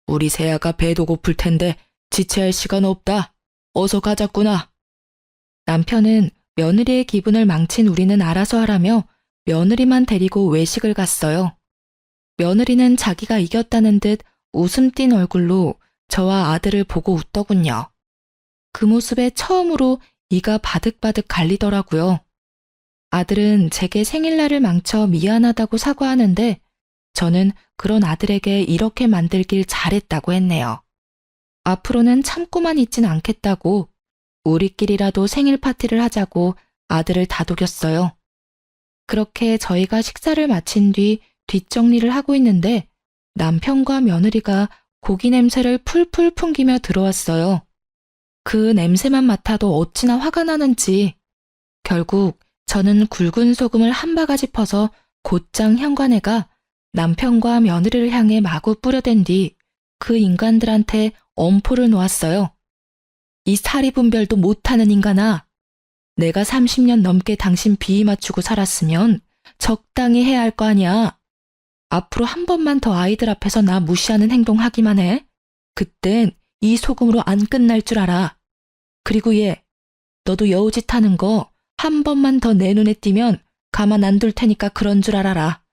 우리 세아가 배도 고플 텐데 지체할 시간 없다. 어서 가자꾸나. 남편은 며느리의 기분을 망친 우리는 알아서 하라며 며느리만 데리고 외식을 갔어요. 며느리는 자기가 이겼다는 듯 웃음 띤 얼굴로 저와 아들을 보고 웃더군요. 그 모습에 처음으로 이가 바득바득 갈리더라고요. 아들은 제게 생일날을 망쳐 미안하다고 사과하는데 저는 그런 아들에게 이렇게 만들길 잘했다고 했네요. 앞으로는 참고만 있진 않겠다고 우리끼리라도 생일 파티를 하자고 아들을 다독였어요. 그렇게 저희가 식사를 마친 뒤 뒷정리를 하고 있는데 남편과 며느리가 고기 냄새를 풀풀 풍기며 들어왔어요. 그 냄새만 맡아도 어찌나 화가 나는지. 결국 저는 굵은 소금을 한 바가지 퍼서 곧장 현관에가 남편과 며느리를 향해 마구 뿌려댄 뒤 그 인간들한테 엄포를 놓았어요. 이 사리분별도 못하는 인간아. 내가 30년 넘게 당신 비위 맞추고 살았으면 적당히 해야 할 거 아니야. 앞으로 한 번만 더 아이들 앞에서 나 무시하는 행동 하기만 해. 그땐 이 소금으로 안 끝날 줄 알아. 그리고 얘, 너도 여우짓 하는 거 한 번만 더 내 눈에 띄면 가만 안 둘 테니까 그런 줄 알아라.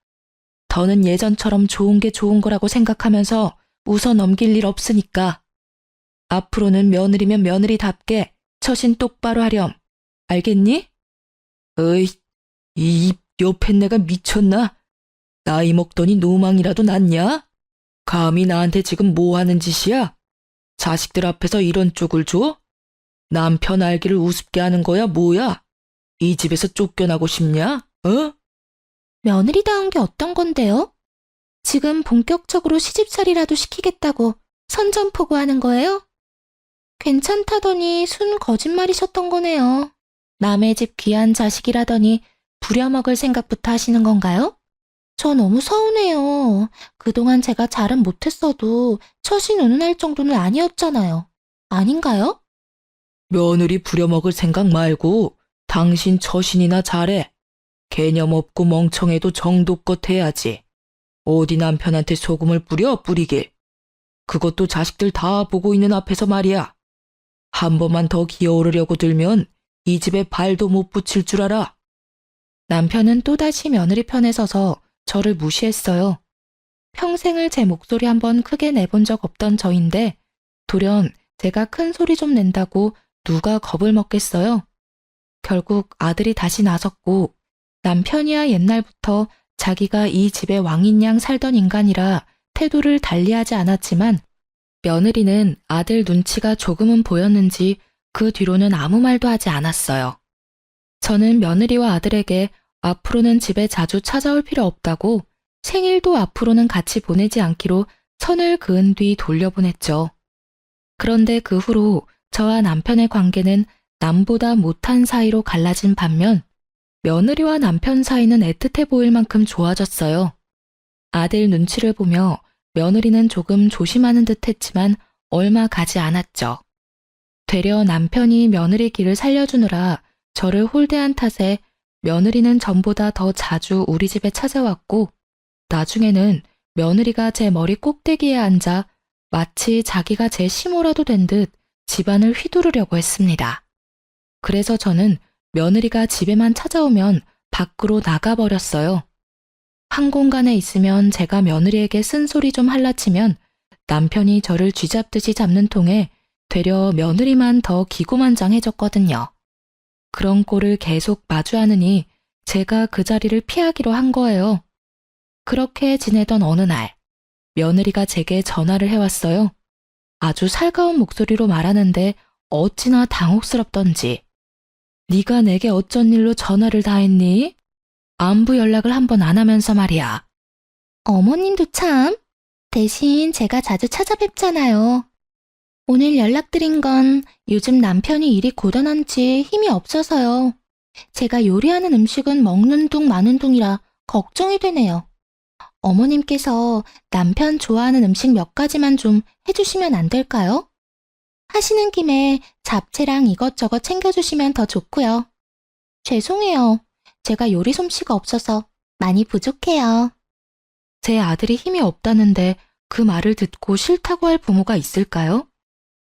더는 예전처럼 좋은 게 좋은 거라고 생각하면서 웃어 넘길 일 없으니까. 앞으로는 며느리면 며느리답게 처신 똑바로 하렴. 알겠니? 어이, 이 입 옆에 내가 미쳤나? 나이 먹더니 노망이라도 났냐? 감히 나한테 지금 뭐 하는 짓이야? 자식들 앞에서 이런 쪽을 줘? 남편 알기를 우습게 하는 거야 뭐야? 이 집에서 쫓겨나고 싶냐? 어? 며느리다운 게 어떤 건데요? 지금 본격적으로 시집살이라도 시키겠다고 선전포고하는 거예요? 괜찮다더니 순 거짓말이셨던 거네요. 남의 집 귀한 자식이라더니 부려먹을 생각부터 하시는 건가요? 저 너무 서운해요. 그동안 제가 잘은 못했어도 처신 운운할 정도는 아니었잖아요. 아닌가요? 며느리 부려먹을 생각 말고 당신 처신이나 잘해. 개념 없고 멍청해도 정도껏 해야지. 어디 남편한테 소금을 뿌리길. 그것도 자식들 다 보고 있는 앞에서 말이야. 한 번만 더 기어오르려고 들면 이 집에 발도 못 붙일 줄 알아. 남편은 또다시 며느리 편에 서서 저를 무시했어요. 평생을 제 목소리 한번 크게 내본 적 없던 저인데 돌연 제가 큰 소리 좀 낸다고 누가 겁을 먹겠어요. 결국 아들이 다시 나섰고 남편이야 옛날부터 자기가 이 집의 왕인 양 살던 인간이라 태도를 달리하지 않았지만 며느리는 아들 눈치가 조금은 보였는지 그 뒤로는 아무 말도 하지 않았어요. 저는 며느리와 아들에게 앞으로는 집에 자주 찾아올 필요 없다고 생일도 앞으로는 같이 보내지 않기로 선을 그은 뒤 돌려보냈죠. 그런데 그 후로 저와 남편의 관계는 남보다 못한 사이로 갈라진 반면 며느리와 남편 사이는 애틋해 보일 만큼 좋아졌어요. 아들 눈치를 보며 며느리는 조금 조심하는 듯 했지만 얼마 가지 않았죠. 되려 남편이 며느리 길을 살려주느라 저를 홀대한 탓에 며느리는 전보다 더 자주 우리 집에 찾아왔고 나중에는 며느리가 제 머리 꼭대기에 앉아 마치 자기가 제 시모라도 된 듯 집안을 휘두르려고 했습니다. 그래서 저는 며느리가 집에만 찾아오면 밖으로 나가버렸어요. 한 공간에 있으면 제가 며느리에게 쓴소리 좀 할라치면 남편이 저를 쥐잡듯이 잡는 통에 되려 며느리만 더 기고만장해졌거든요. 그런 꼴을 계속 마주하느니 제가 그 자리를 피하기로 한 거예요. 그렇게 지내던 어느 날 며느리가 제게 전화를 해왔어요. 아주 살가운 목소리로 말하는데 어찌나 당혹스럽던지. 네가 내게 어쩐 일로 전화를 다 했니? 안부 연락을 한 번 안 하면서 말이야. 어머님도 참. 대신 제가 자주 찾아뵙잖아요. 오늘 연락드린 건 요즘 남편이 일이 고단한지 힘이 없어서요. 제가 요리하는 음식은 먹는 둥 마는 둥이라 걱정이 되네요. 어머님께서 남편 좋아하는 음식 몇 가지만 좀 해주시면 안 될까요? 하시는 김에 잡채랑 이것저것 챙겨주시면 더 좋고요. 죄송해요. 제가 요리 솜씨가 없어서 많이 부족해요. 제 아들이 힘이 없다는데 그 말을 듣고 싫다고 할 부모가 있을까요?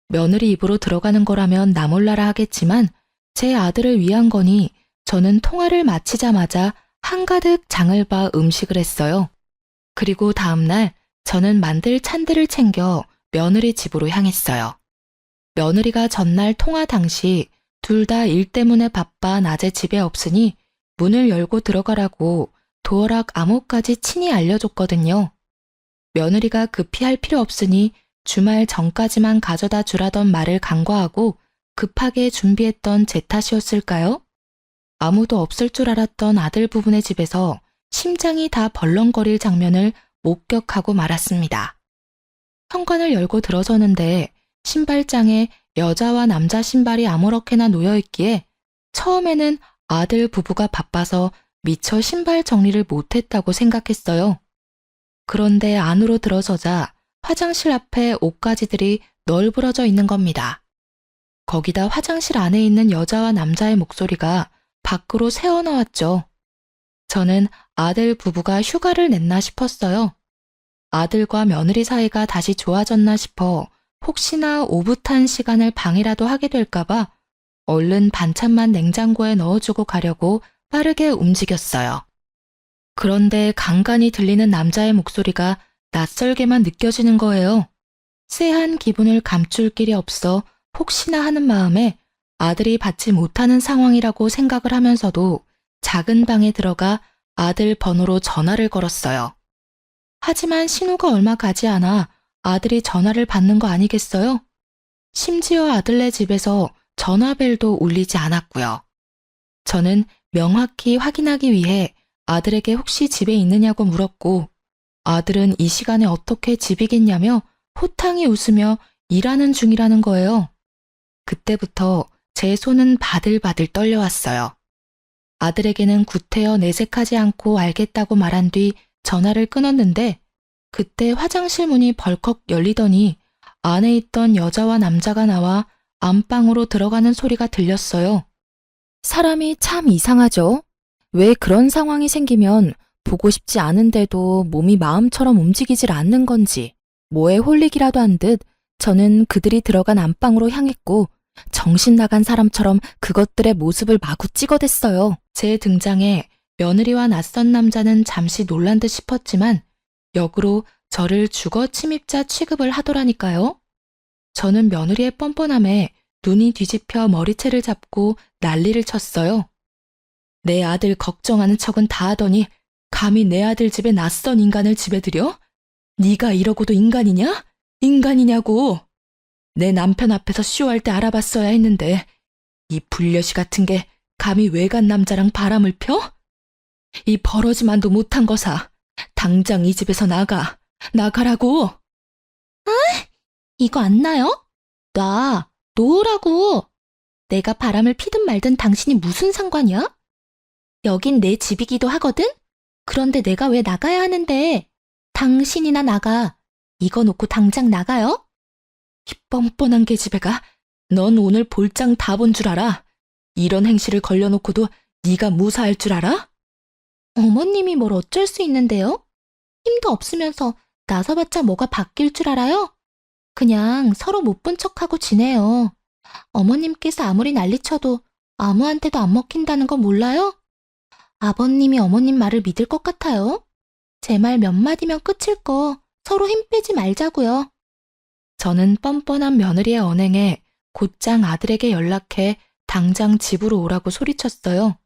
며느리 입으로 들어가는 거라면 나 몰라라 하겠지만 제 아들을 위한 거니 저는 통화를 마치자마자 한가득 장을 봐 음식을 했어요. 그리고 다음날 저는 만들 찬들을 챙겨 며느리 집으로 향했어요. 며느리가 전날 통화 당시 둘 다 일 때문에 바빠 낮에 집에 없으니 문을 열고 들어가라고 도어락 암호까지 친히 알려줬거든요. 며느리가 급히 할 필요 없으니 주말 전까지만 가져다 주라던 말을 간과하고 급하게 준비했던 제 탓이었을까요? 아무도 없을 줄 알았던 아들 부분의 집에서 심장이 다 벌렁거릴 장면을 목격하고 말았습니다. 현관을 열고 들어서는데 신발장에 여자와 남자 신발이 아무렇게나 놓여있기에 처음에는 아들 부부가 바빠서 미처 신발 정리를 못했다고 생각했어요. 그런데 안으로 들어서자 화장실 앞에 옷가지들이 널브러져 있는 겁니다. 거기다 화장실 안에 있는 여자와 남자의 목소리가 밖으로 새어나왔죠. 저는 아들 부부가 휴가를 냈나 싶었어요. 아들과 며느리 사이가 다시 좋아졌나 싶어 혹시나 오붓한 시간을 방해라도 하게 될까봐 얼른 반찬만 냉장고에 넣어주고 가려고 빠르게 움직였어요. 그런데 간간이 들리는 남자의 목소리가 낯설게만 느껴지는 거예요. 쎄한 기분을 감출 길이 없어 혹시나 하는 마음에 아들이 받지 못하는 상황이라고 생각을 하면서도 작은 방에 들어가 아들 번호로 전화를 걸었어요. 하지만 신호가 얼마 가지 않아 아들이 전화를 받는 거 아니겠어요? 심지어 아들네 집에서 전화벨도 울리지 않았고요. 저는 명확히 확인하기 위해 아들에게 혹시 집에 있느냐고 물었고 아들은 이 시간에 어떻게 집이겠냐며 호탕히 웃으며 일하는 중이라는 거예요. 그때부터 제 손은 바들바들 떨려왔어요. 아들에게는 구태여 내색하지 않고 알겠다고 말한 뒤 전화를 끊었는데 그때 화장실 문이 벌컥 열리더니 안에 있던 여자와 남자가 나와 안방으로 들어가는 소리가 들렸어요. 사람이 참 이상하죠? 왜 그런 상황이 생기면 보고 싶지 않은데도 몸이 마음처럼 움직이질 않는 건지 뭐에 홀리기라도 한 듯 저는 그들이 들어간 안방으로 향했고 정신 나간 사람처럼 그것들의 모습을 마구 찍어댔어요. 제 등장에 며느리와 낯선 남자는 잠시 놀란 듯 싶었지만 역으로 저를 주거 침입자 취급을 하더라니까요. 저는 며느리의 뻔뻔함에 눈이 뒤집혀 머리채를 잡고 난리를 쳤어요. 내 아들 걱정하는 척은 다 하더니 감히 내 아들 집에 낯선 인간을 집에 들여? 네가 이러고도 인간이냐? 인간이냐고. 내 남편 앞에서 쇼할 때 알아봤어야 했는데 이 불려시 같은 게 감히 외간 남자랑 바람을 펴? 이 버러지만도 못한 거사. 당장 이 집에서 나가라고. 이거 안 나요? 놓으라고. 내가 바람을 피든 말든 당신이 무슨 상관이야? 여긴 내 집이기도 하거든? 그런데 내가 왜 나가야 하는데? 당신이나 나가. 이거 놓고 당장 나가요? 이 뻔뻔한 계집애가 넌 오늘 볼장 다 본 줄 알아? 이런 행실을 걸려놓고도 네가 무사할 줄 알아? 어머님이 뭘 어쩔 수 있는데요? 힘도 없으면서 나서봤자 뭐가 바뀔 줄 알아요? 그냥 서로 못 본 척하고 지내요. 어머님께서 아무리 난리쳐도 아무한테도 안 먹힌다는 거 몰라요? 아버님이 어머님 말을 믿을 것 같아요? 제 말 몇 마디면 끝일 거 서로 힘 빼지 말자고요. 저는 뻔뻔한 며느리의 언행에 곧장 아들에게 연락해 당장 집으로 오라고 소리쳤어요.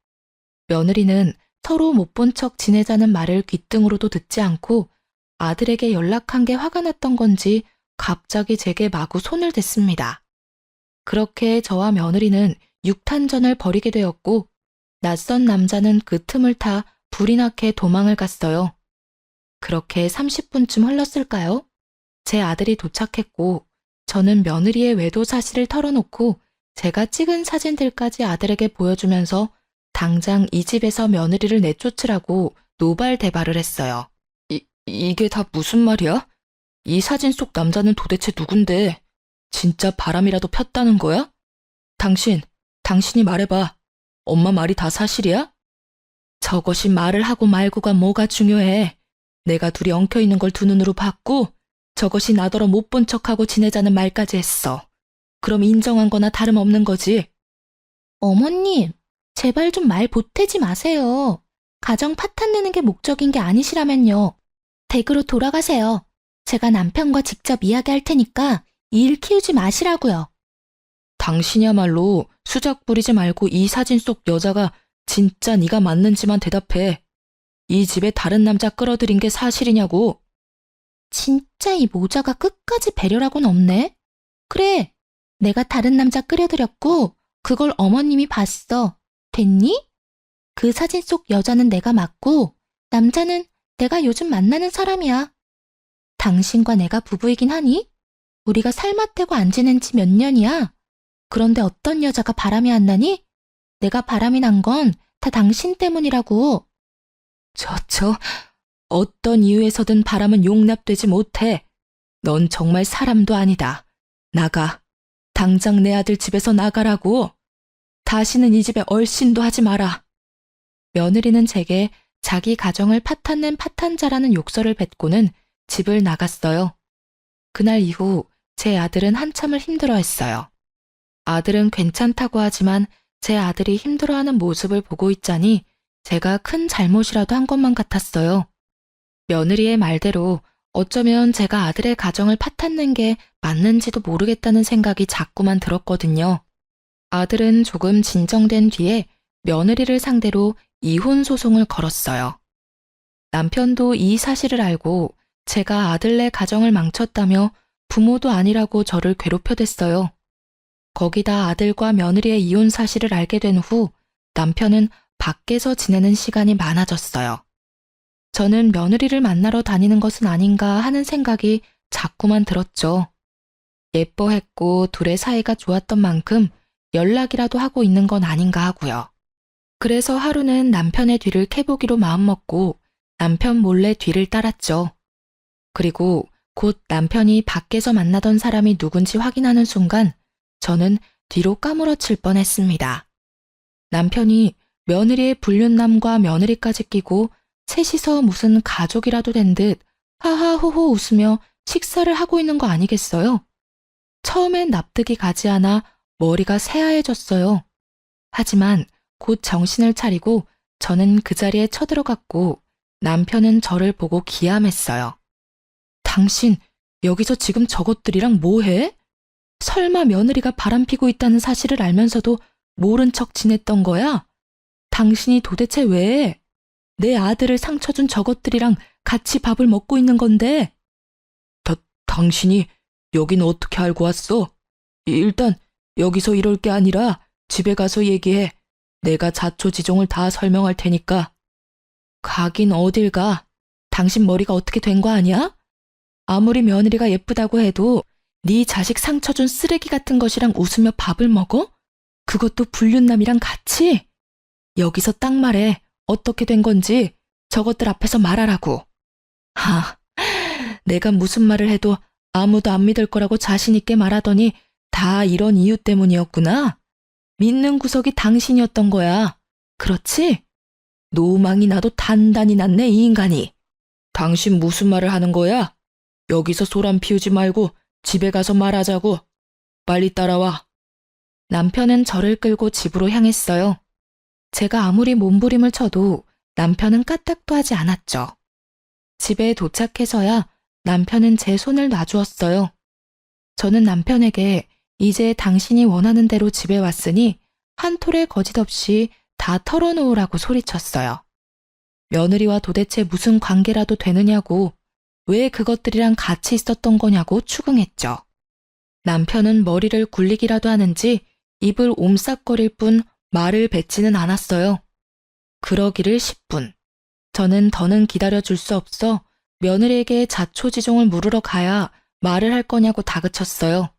며느리는 서로 못 본 척 지내자는 말을 귓등으로도 듣지 않고 아들에게 연락한 게 화가 났던 건지 갑자기 제게 마구 손을 댔습니다. 그렇게 저와 며느리는 육탄전을 벌이게 되었고 낯선 남자는 그 틈을 타 불이 나게 도망을 갔어요. 그렇게 30분쯤 흘렀을까요? 제 아들이 도착했고 저는 며느리의 외도 사실을 털어놓고 제가 찍은 사진들까지 아들에게 보여주면서 당장 이 집에서 며느리를 내쫓으라고 노발대발을 했어요. 이게 다 무슨 말이야? 이 사진 속 남자는 도대체 누군데? 진짜 바람이라도 폈다는 거야? 당신이 말해봐. 엄마 말이 다 사실이야? 저것이 말을 하고 말고가 뭐가 중요해. 내가 둘이 엉켜있는 걸 두 눈으로 봤고 저것이 나더러 못 본 척하고 지내자는 말까지 했어. 그럼 인정한 거나 다름없는 거지. 어머님, 제발 좀 말 보태지 마세요. 가정 파탄 내는 게 목적인 게 아니시라면요. 댁으로 돌아가세요. 제가 남편과 직접 이야기할 테니까 이 일 키우지 마시라고요. 당신이야말로 수작 부리지 말고 이 사진 속 여자가 진짜 네가 맞는지만 대답해. 이 집에 다른 남자 끌어들인 게 사실이냐고. 진짜 이 모자가 끝까지 배려라고는 없네. 그래, 내가 다른 남자 끌여들였고 그걸 어머님이 봤어. 됐니? 그 사진 속 여자는 내가 맞고 남자는 내가 요즘 만나는 사람이야. 당신과 내가 부부이긴 하니? 우리가 살맛대고 안 지낸 지 몇 년이야. 그런데 어떤 여자가 바람이 안 나니? 내가 바람이 난 건 다 당신 때문이라고. 어떤 이유에서든 바람은 용납되지 못해. 넌 정말 사람도 아니다. 나가. 당장 내 아들 집에서 나가라고. 다시는 이 집에 얼씬도 하지 마라. 며느리는 제게 자기 가정을 파탄낸 파탄자라는 욕설을 뱉고는 집을 나갔어요. 그날 이후 제 아들은 한참을 힘들어했어요. 아들은 괜찮다고 하지만 제 아들이 힘들어하는 모습을 보고 있자니 제가 큰 잘못이라도 한 것만 같았어요. 며느리의 말대로 어쩌면 제가 아들의 가정을 파탄낸 게 맞는지도 모르겠다는 생각이 자꾸만 들었거든요. 아들은 조금 진정된 뒤에 며느리를 상대로 이혼 소송을 걸었어요. 남편도 이 사실을 알고 제가 아들네 가정을 망쳤다며 부모도 아니라고 저를 괴롭혀댔어요. 거기다 아들과 며느리의 이혼 사실을 알게 된 후 남편은 밖에서 지내는 시간이 많아졌어요. 저는 며느리를 만나러 다니는 것은 아닌가 하는 생각이 자꾸만 들었죠. 예뻐했고 둘의 사이가 좋았던 만큼 연락이라도 하고 있는 건 아닌가 하고요. 그래서 하루는 남편의 뒤를 캐보기로 마음먹고 남편 몰래 뒤를 따랐죠. 그리고 곧 남편이 밖에서 만나던 사람이 누군지 확인하는 순간 저는 뒤로 까무러칠 뻔했습니다. 남편이 며느리의 불륜남과 며느리까지 끼고 셋이서 무슨 가족이라도 된 듯 하하호호 웃으며 식사를 하고 있는 거 아니겠어요? 처음엔 납득이 가지 않아 머리가 새하얘졌어요. 하지만 곧 정신을 차리고 저는 그 자리에 쳐들어갔고 남편은 저를 보고 기함했어요. 당신 여기서 지금 저것들이랑 뭐해? 설마 며느리가 바람피고 있다는 사실을 알면서도 모른 척 지냈던 거야? 당신이 도대체 왜 내 아들을 상처 준 저것들이랑 같이 밥을 먹고 있는 건데? 당신이 여긴 어떻게 알고 왔어? 일단 여기서 이럴 게 아니라 집에 가서 얘기해. 내가 자초지종을 다 설명할 테니까. 가긴 어딜 가. 당신 머리가 어떻게 된 거 아니야? 아무리 며느리가 예쁘다고 해도 네 자식 상처 준 쓰레기 같은 것이랑 웃으며 밥을 먹어? 그것도 불륜남이랑 같이? 여기서 딱 말해. 어떻게 된 건지 저것들 앞에서 말하라고. 내가 무슨 말을 해도 아무도 안 믿을 거라고 자신 있게 말하더니 다 이런 이유 때문이었구나. 믿는 구석이 당신이었던 거야. 그렇지? 노망이 나도 단단히 났네, 이 인간이. 당신 무슨 말을 하는 거야? 여기서 소란 피우지 말고 집에 가서 말하자고. 빨리 따라와. 남편은 저를 끌고 집으로 향했어요. 제가 아무리 몸부림을 쳐도 남편은 까딱도 하지 않았죠. 집에 도착해서야 남편은 제 손을 놔주었어요. 저는 남편에게 이제 당신이 원하는 대로 집에 왔으니 한 톨의 거짓 없이 다 털어놓으라고 소리쳤어요. 며느리와 도대체 무슨 관계라도 되느냐고, 왜 그것들이랑 같이 있었던 거냐고 추궁했죠. 남편은 머리를 굴리기라도 하는지 입을 옴싹거릴 뿐 말을 뱉지는 않았어요. 그러기를 10분. 저는 더는 기다려줄 수 없어 며느리에게 자초지종을 물으러 가야 말을 할 거냐고 다그쳤어요.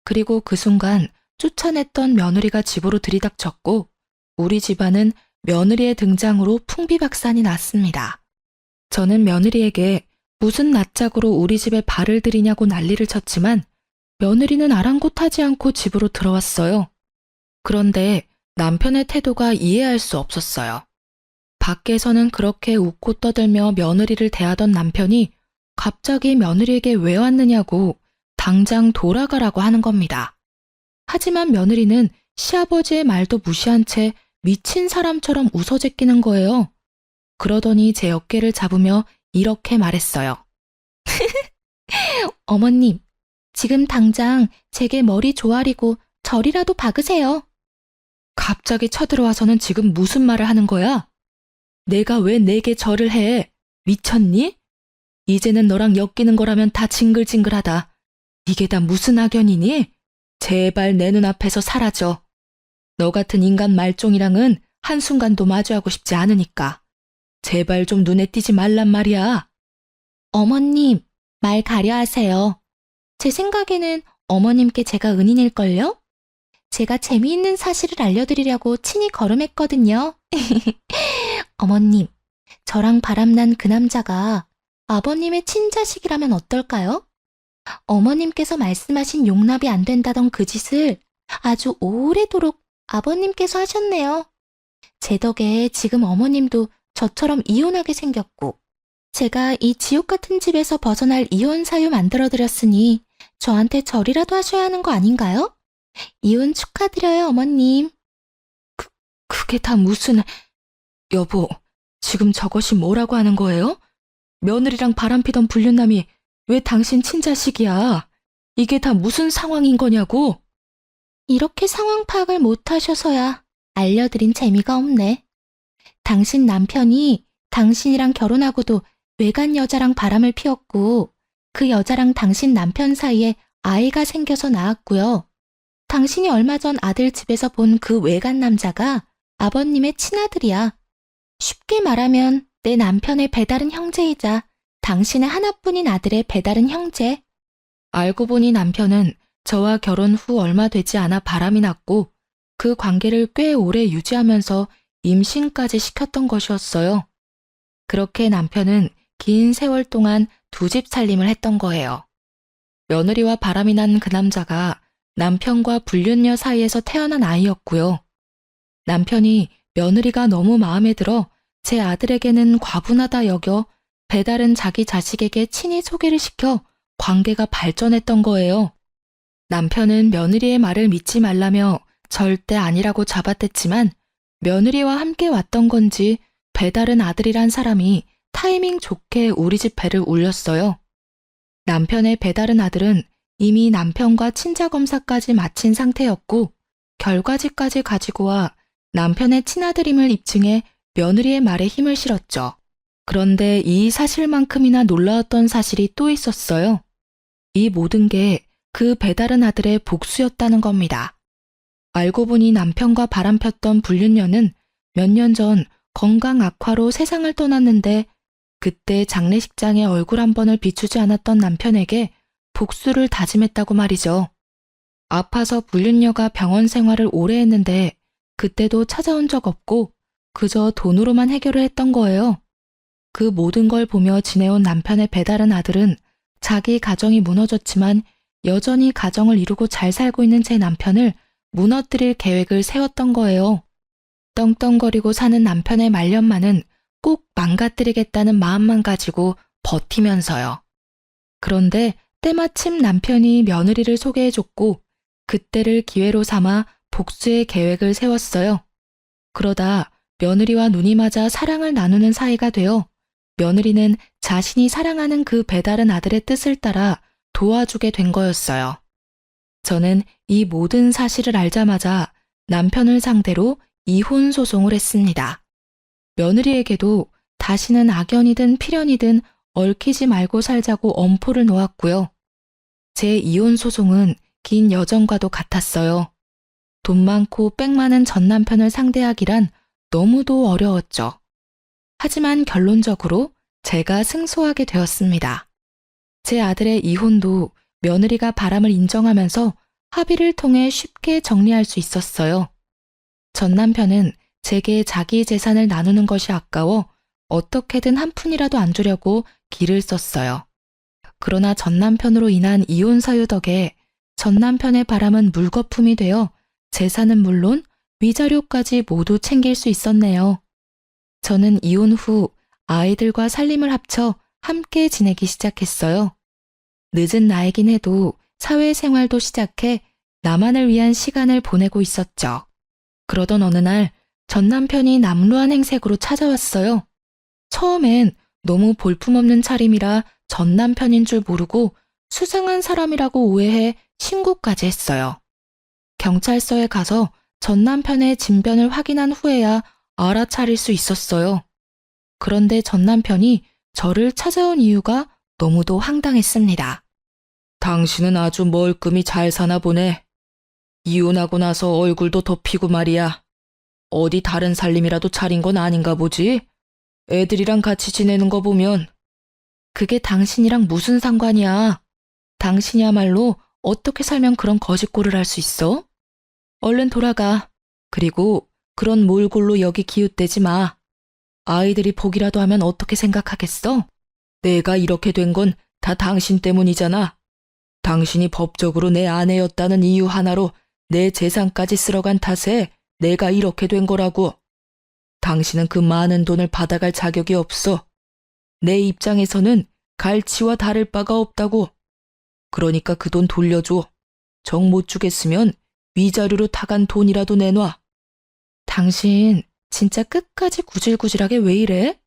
그리고 그 순간 쫓아냈던 며느리가 집으로 들이닥쳤고 우리 집안은 며느리의 등장으로 풍비박산이 났습니다. 저는 며느리에게 무슨 낯짝으로 우리 집에 발을 들이냐고 난리를 쳤지만 며느리는 아랑곳하지 않고 집으로 들어왔어요. 그런데 남편의 태도가 이해할 수 없었어요. 밖에서는 그렇게 웃고 떠들며 며느리를 대하던 남편이 갑자기 며느리에게 왜 왔느냐고 당장 돌아가라고 하는 겁니다. 하지만 며느리는 시아버지의 말도 무시한 채 미친 사람처럼 웃어 제끼는 거예요. 그러더니 제 어깨를 잡으며 이렇게 말했어요. 어머님, 지금 당장 제게 머리 조아리고 절이라도 박으세요. 갑자기 쳐들어와서는 지금 무슨 말을 하는 거야? 내가 왜 내게 절을 해? 미쳤니? 이제는 너랑 엮이는 거라면 다 징글징글하다. 이게 다 무슨 악연이니? 제발 내 눈앞에서 사라져. 너 같은 인간 말종이랑은 한순간도 마주하고 싶지 않으니까. 제발 좀 눈에 띄지 말란 말이야. 어머님, 말 가려 하세요. 제 생각에는 어머님께 제가 은인일걸요? 제가 재미있는 사실을 알려드리려고 친히 걸음했거든요. 어머님, 저랑 바람난 그 남자가 아버님의 친자식이라면 어떨까요? 어머님께서 말씀하신 용납이 안 된다던 그 짓을 아주 오래도록 아버님께서 하셨네요. 제 덕에 지금 어머님도 저처럼 이혼하게 생겼고, 제가 이 지옥 같은 집에서 벗어날 이혼 사유 만들어드렸으니 저한테 절이라도 하셔야 하는 거 아닌가요? 이혼 축하드려요, 어머님. 그게 다 무슨... 여보, 지금 저것이 뭐라고 하는 거예요? 며느리랑 바람피던 불륜남이 왜 당신 친자식이야? 이게 다 무슨 상황인 거냐고? 이렇게 상황 파악을 못하셔서야 알려드린 재미가 없네. 당신 남편이 당신이랑 결혼하고도 외간 여자랑 바람을 피웠고 그 여자랑 당신 남편 사이에 아이가 생겨서 낳았고요. 당신이 얼마 전 아들 집에서 본 그 외간 남자가 아버님의 친아들이야. 쉽게 말하면 내 남편의 배다른 형제이자 당신의 하나뿐인 아들의 배다른 형제. 알고 보니 남편은 저와 결혼 후 얼마 되지 않아 바람이 났고 그 관계를 꽤 오래 유지하면서 임신까지 시켰던 것이었어요. 그렇게 남편은 긴 세월 동안 두 집 살림을 했던 거예요. 며느리와 바람이 난 그 남자가 남편과 불륜녀 사이에서 태어난 아이였고요. 남편이 며느리가 너무 마음에 들어 제 아들에게는 과분하다 여겨 배다른 자기 자식에게 친히 소개를 시켜 관계가 발전했던 거예요. 남편은 며느리의 말을 믿지 말라며 절대 아니라고 잡아댔지만 며느리와 함께 왔던 건지 배다른 아들이란 사람이 타이밍 좋게 우리 집 배를 울렸어요. 남편의 배다른 아들은 이미 남편과 친자검사까지 마친 상태였고 결과지까지 가지고 와 남편의 친아들임을 입증해 며느리의 말에 힘을 실었죠. 그런데 이 사실만큼이나 놀라웠던 사실이 또 있었어요. 이 모든 게 그 배다른 아들의 복수였다는 겁니다. 알고 보니 남편과 바람폈던 불륜녀는 몇 년 전 건강 악화로 세상을 떠났는데 그때 장례식장에 얼굴 한 번을 비추지 않았던 남편에게 복수를 다짐했다고 말이죠. 아파서 불륜녀가 병원 생활을 오래 했는데 그때도 찾아온 적 없고 그저 돈으로만 해결을 했던 거예요. 그 모든 걸 보며 지내온 남편의 배다른 아들은 자기 가정이 무너졌지만 여전히 가정을 이루고 잘 살고 있는 제 남편을 무너뜨릴 계획을 세웠던 거예요. 떵떵거리고 사는 남편의 말년만은 꼭 망가뜨리겠다는 마음만 가지고 버티면서요. 그런데 때마침 남편이 며느리를 소개해줬고 그때를 기회로 삼아 복수의 계획을 세웠어요. 그러다 며느리와 눈이 맞아 사랑을 나누는 사이가 되어 며느리는 자신이 사랑하는 그 배다른 아들의 뜻을 따라 도와주게 된 거였어요. 저는 이 모든 사실을 알자마자 남편을 상대로 이혼 소송을 했습니다. 며느리에게도 다시는 악연이든 필연이든 얽히지 말고 살자고 엄포를 놓았고요. 제 이혼 소송은 긴 여정과도 같았어요. 돈 많고 빽 많은 전 남편을 상대하기란 너무도 어려웠죠. 하지만 결론적으로 제가 승소하게 되었습니다. 제 아들의 이혼도 며느리가 바람을 인정하면서 합의를 통해 쉽게 정리할 수 있었어요. 전 남편은 제게 자기 재산을 나누는 것이 아까워 어떻게든 한 푼이라도 안 주려고 기를 썼어요. 그러나 전 남편으로 인한 이혼 사유 덕에 전 남편의 바람은 물거품이 되어 재산은 물론 위자료까지 모두 챙길 수 있었네요. 저는 이혼 후 아이들과 살림을 합쳐 함께 지내기 시작했어요. 늦은 나이긴 해도 사회생활도 시작해 나만을 위한 시간을 보내고 있었죠. 그러던 어느 날 전 남편이 남루한 행색으로 찾아왔어요. 처음엔 너무 볼품없는 차림이라 전 남편인 줄 모르고 수상한 사람이라고 오해해 신고까지 했어요. 경찰서에 가서 전 남편의 진변을 확인한 후에야 알아차릴 수 있었어요. 그런데 전 남편이 저를 찾아온 이유가 너무도 황당했습니다. 당신은 아주 멀끔히 잘 사나 보네. 이혼하고 나서 얼굴도 덮이고 말이야. 어디 다른 살림이라도 차린 건 아닌가 보지? 애들이랑 같이 지내는 거 보면. 그게 당신이랑 무슨 상관이야? 당신이야말로 어떻게 살면 그런 거짓골을 할 수 있어? 얼른 돌아가. 그리고 그런 몰골로 여기 기웃대지 마. 아이들이 보기라도 하면 어떻게 생각하겠어? 내가 이렇게 된 건 다 당신 때문이잖아. 당신이 법적으로 내 아내였다는 이유 하나로 내 재산까지 쓸어간 탓에 내가 이렇게 된 거라고. 당신은 그 많은 돈을 받아갈 자격이 없어. 내 입장에서는 갈치와 다를 바가 없다고. 그러니까 그 돈 돌려줘. 정 못 주겠으면 위자료로 타간 돈이라도 내놔. 당신 진짜 끝까지 구질구질하게 왜 이래?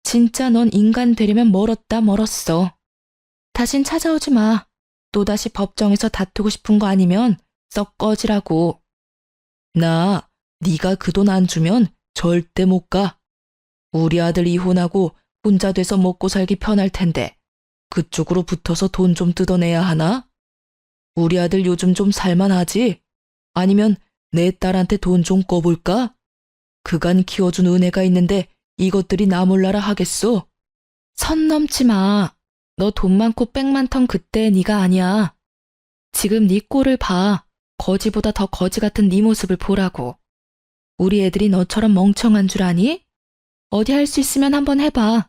진짜 넌 인간 되려면 멀었다 멀었어. 다신 찾아오지 마. 또다시 법정에서 다투고 싶은 거 아니면 썩 꺼지라고. 나 네가 그 돈 안 주면 절대 못 가. 우리 아들 이혼하고 혼자 돼서 먹고 살기 편할 텐데 그쪽으로 붙어서 돈 좀 뜯어내야 하나? 우리 아들 요즘 좀 살만하지? 아니면 내 딸한테 돈 좀 꿔볼까? 그간 키워준 은혜가 있는데 이것들이 나 몰라라 하겠어? 선 넘지 마. 너 돈 많고 빽 많던 그때 네가 아니야. 지금 네 꼴을 봐. 거지보다 더 거지 같은 네 모습을 보라고. 우리 애들이 너처럼 멍청한 줄 아니? 어디 할 수 있으면 한번 해봐.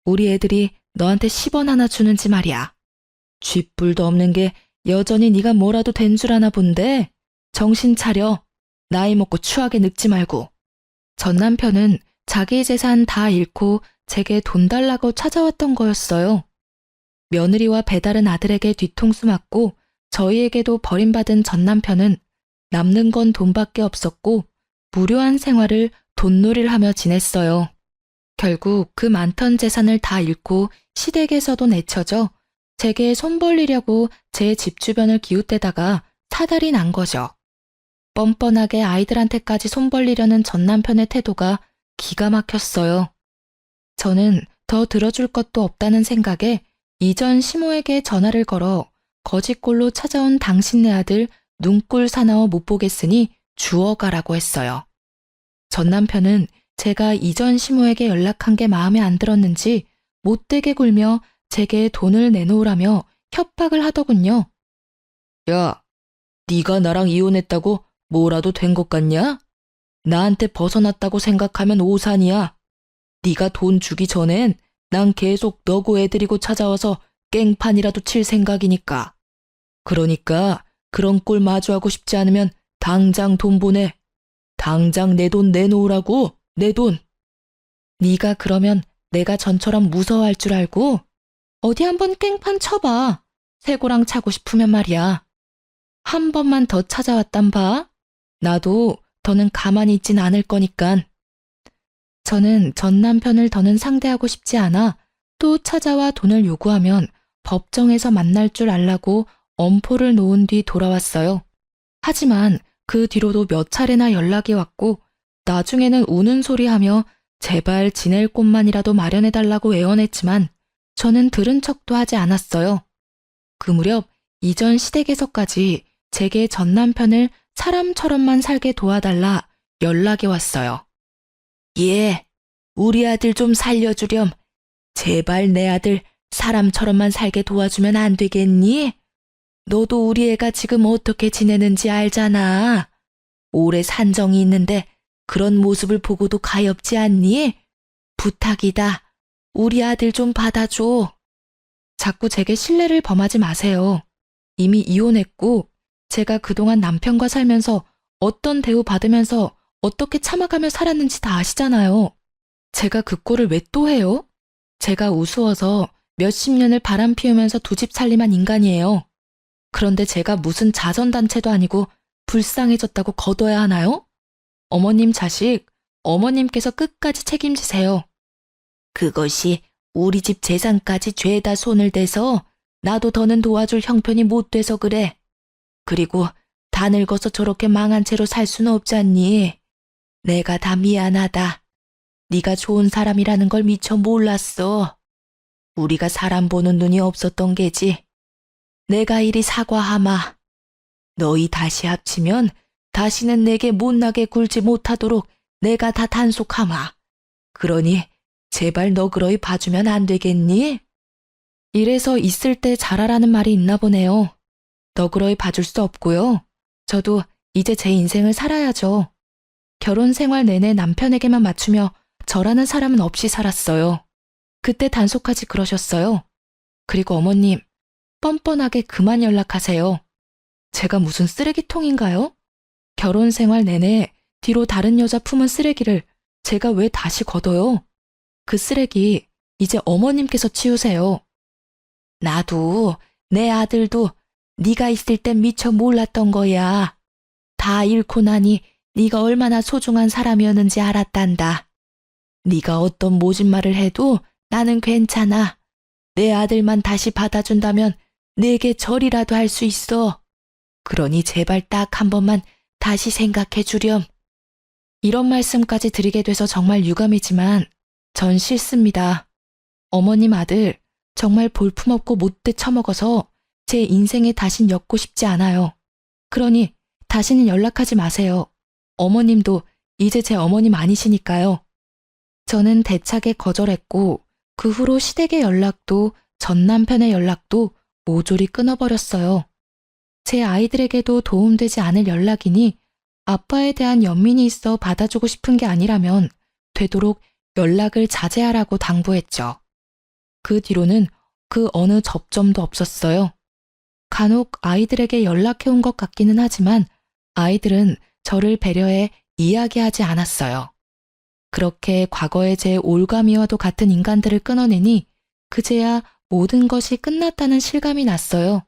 우리 애들이 너한테 10원 하나 주는지 말이야. 쥐뿔도 없는 게 여전히 네가 뭐라도 된 줄 아나 본데 정신 차려. 나이 먹고 추하게 늙지 말고. 전 남편은 자기 재산 다 잃고 제게 돈 달라고 찾아왔던 거였어요. 며느리와 배다른 아들에게 뒤통수 맞고 저희에게도 버림받은 전 남편은 남는 건 돈밖에 없었고 무료한 생활을 돈놀이를 하며 지냈어요. 결국 그 많던 재산을 다 잃고 시댁에서도 내쳐져 제게 손 벌리려고 제 집 주변을 기웃대다가 사달이 난 거죠. 뻔뻔하게 아이들한테까지 손 벌리려는 전 남편의 태도가 기가 막혔어요. 저는 더 들어줄 것도 없다는 생각에 이전 시모에게 전화를 걸어 거짓골로 찾아온 당신네 아들 눈꼴 사나워 못 보겠으니 주워가라고 했어요. 전 남편은 제가 이전 시모에게 연락한 게 마음에 안 들었는지 못되게 굴며 제게 돈을 내놓으라며 협박을 하더군요. 야, 네가 나랑 이혼했다고 뭐라도 된 것 같냐? 나한테 벗어났다고 생각하면 오산이야. 네가 돈 주기 전엔 난 계속 너고 애들이고 찾아와서 깽판이라도 칠 생각이니까. 그러니까 그런 꼴 마주하고 싶지 않으면 당장 돈 보내. 당장 내 돈 내놓으라고, 내 돈. 네가 그러면 내가 전처럼 무서워할 줄 알고? 어디 한번 깽판 쳐봐. 새고랑 차고 싶으면 말이야. 한 번만 더 찾아왔단 봐. 나도 더는 가만히 있진 않을 거니깐. 저는 전 남편을 더는 상대하고 싶지 않아 또 찾아와 돈을 요구하면 법정에서 만날 줄 알라고 엄포를 놓은 뒤 돌아왔어요. 하지만 그 뒤로도 몇 차례나 연락이 왔고 나중에는 우는 소리하며 제발 지낼 곳만이라도 마련해달라고 애원했지만 저는 들은 척도 하지 않았어요. 그 무렵 이전 시댁에서까지 제게 전 남편을 사람처럼만 살게 도와달라 연락이 왔어요. 예, 우리 아들 좀 살려주렴. 제발 내 아들 사람처럼만 살게 도와주면 안 되겠니? 너도 우리 애가 지금 어떻게 지내는지 알잖아. 오래 산정이 있는데 그런 모습을 보고도 가엾지 않니? 부탁이다. 우리 아들 좀 받아줘. 자꾸 제게 신뢰를 범하지 마세요. 이미 이혼했고 제가 그동안 남편과 살면서 어떤 대우 받으면서 어떻게 참아가며 살았는지 다 아시잖아요. 제가 그 꼴을 왜 또 해요? 제가 우스워서 몇십 년을 바람 피우면서 두 집 살림한 인간이에요. 그런데 제가 무슨 자선단체도 아니고 불쌍해졌다고 거둬야 하나요? 어머님 자식, 어머님께서 끝까지 책임지세요. 그것이 우리 집 재산까지 죄다 손을 대서 나도 더는 도와줄 형편이 못 돼서 그래. 그리고 다 늙어서 저렇게 망한 채로 살 수는 없잖니. 내가 다 미안하다. 네가 좋은 사람이라는 걸 미처 몰랐어. 우리가 사람 보는 눈이 없었던 게지. 내가 이리 사과하마. 너희 다시 합치면 다시는 내게 못나게 굴지 못하도록 내가 다 단속하마. 그러니 제발 너그러이 봐주면 안 되겠니? 이래서 있을 때 잘하라는 말이 있나 보네요. 너그러이 봐줄 수 없고요. 저도 이제 제 인생을 살아야죠. 결혼 생활 내내 남편에게만 맞추며 저라는 사람은 없이 살았어요. 그때 단속하지 그러셨어요. 그리고 어머님, 뻔뻔하게 그만 연락하세요. 제가 무슨 쓰레기통인가요? 결혼 생활 내내 뒤로 다른 여자 품은 쓰레기를 제가 왜 다시 걷어요? 그 쓰레기 이제 어머님께서 치우세요. 나도 내 아들도 네가 있을 땐 미처 몰랐던 거야. 다 잃고 나니 네가 얼마나 소중한 사람이었는지 알았단다. 네가 어떤 모진 말을 해도 나는 괜찮아. 내 아들만 다시 받아준다면 내게 절이라도 할 수 있어. 그러니 제발 딱 한 번만 다시 생각해 주렴. 이런 말씀까지 드리게 돼서 정말 유감이지만 전 싫습니다. 어머님 아들 정말 볼품없고 못돼 처먹어서 제 인생에 다신 엮고 싶지 않아요. 그러니 다시는 연락하지 마세요. 어머님도 이제 제 어머님 아니시니까요. 저는 대차게 거절했고 그 후로 시댁의 연락도 전 남편의 연락도 모조리 끊어버렸어요. 제 아이들에게도 도움되지 않을 연락이니 아빠에 대한 연민이 있어 받아주고 싶은 게 아니라면 되도록 연락을 자제하라고 당부했죠. 그 뒤로는 그 어느 접점도 없었어요. 간혹 아이들에게 연락해온 것 같기는 하지만 아이들은 저를 배려해 이야기하지 않았어요. 그렇게 과거의 제 올가미와도 같은 인간들을 끊어내니 그제야 모든 것이 끝났다는 실감이 났어요.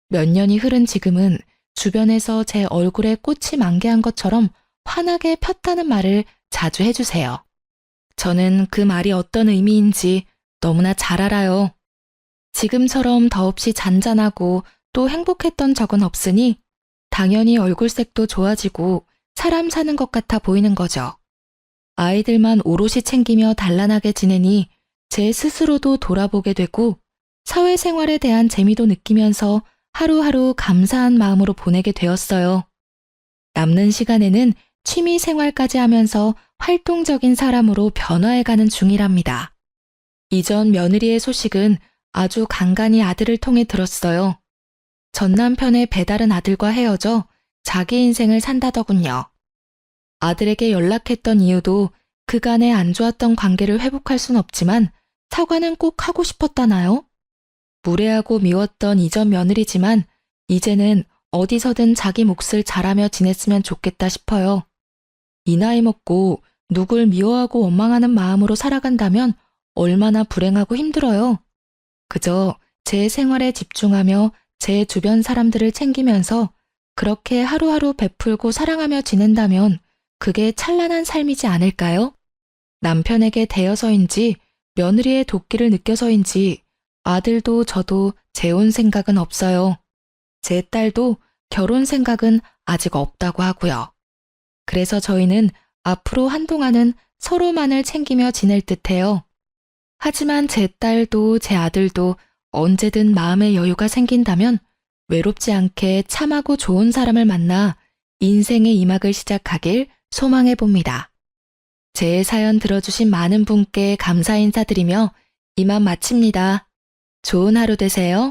몇 년이 흐른 지금은 주변에서 제 얼굴에 꽃이 만개한 것처럼 환하게 폈다는 말을 자주 해주세요. 저는 그 말이 어떤 의미인지 너무나 잘 알아요. 지금처럼 더없이 잔잔하고 또 행복했던 적은 없으니 당연히 얼굴색도 좋아지고 사람 사는 것 같아 보이는 거죠. 아이들만 오롯이 챙기며 단란하게 지내니 제 스스로도 돌아보게 되고 사회생활에 대한 재미도 느끼면서 하루하루 감사한 마음으로 보내게 되었어요. 남는 시간에는 취미 생활까지 하면서 활동적인 사람으로 변화해가는 중이랍니다. 이전 며느리의 소식은 아주 간간히 아들을 통해 들었어요. 전 남편의 배다른 아들과 헤어져 자기 인생을 산다더군요. 아들에게 연락했던 이유도 그간의 안 좋았던 관계를 회복할 순 없지만 사과는 꼭 하고 싶었다나요? 무례하고 미웠던 이전 며느리지만 이제는 어디서든 자기 몫을 잘하며 지냈으면 좋겠다 싶어요. 이 나이 먹고 누굴 미워하고 원망하는 마음으로 살아간다면 얼마나 불행하고 힘들어요. 그저 제 생활에 집중하며 제 주변 사람들을 챙기면서 그렇게 하루하루 베풀고 사랑하며 지낸다면 그게 찬란한 삶이지 않을까요? 남편에게 대여서인지 며느리의 도끼를 느껴서인지 아들도 저도 재혼 생각은 없어요. 제 딸도 결혼 생각은 아직 없다고 하고요. 그래서 저희는 앞으로 한동안은 서로만을 챙기며 지낼 듯해요. 하지만 제 딸도 제 아들도 언제든 마음의 여유가 생긴다면 외롭지 않게 참하고 좋은 사람을 만나 인생의 이막을 시작하길 소망해 봅니다. 제 사연 들어주신 많은 분께 감사 인사드리며 이만 마칩니다. 좋은 하루 되세요.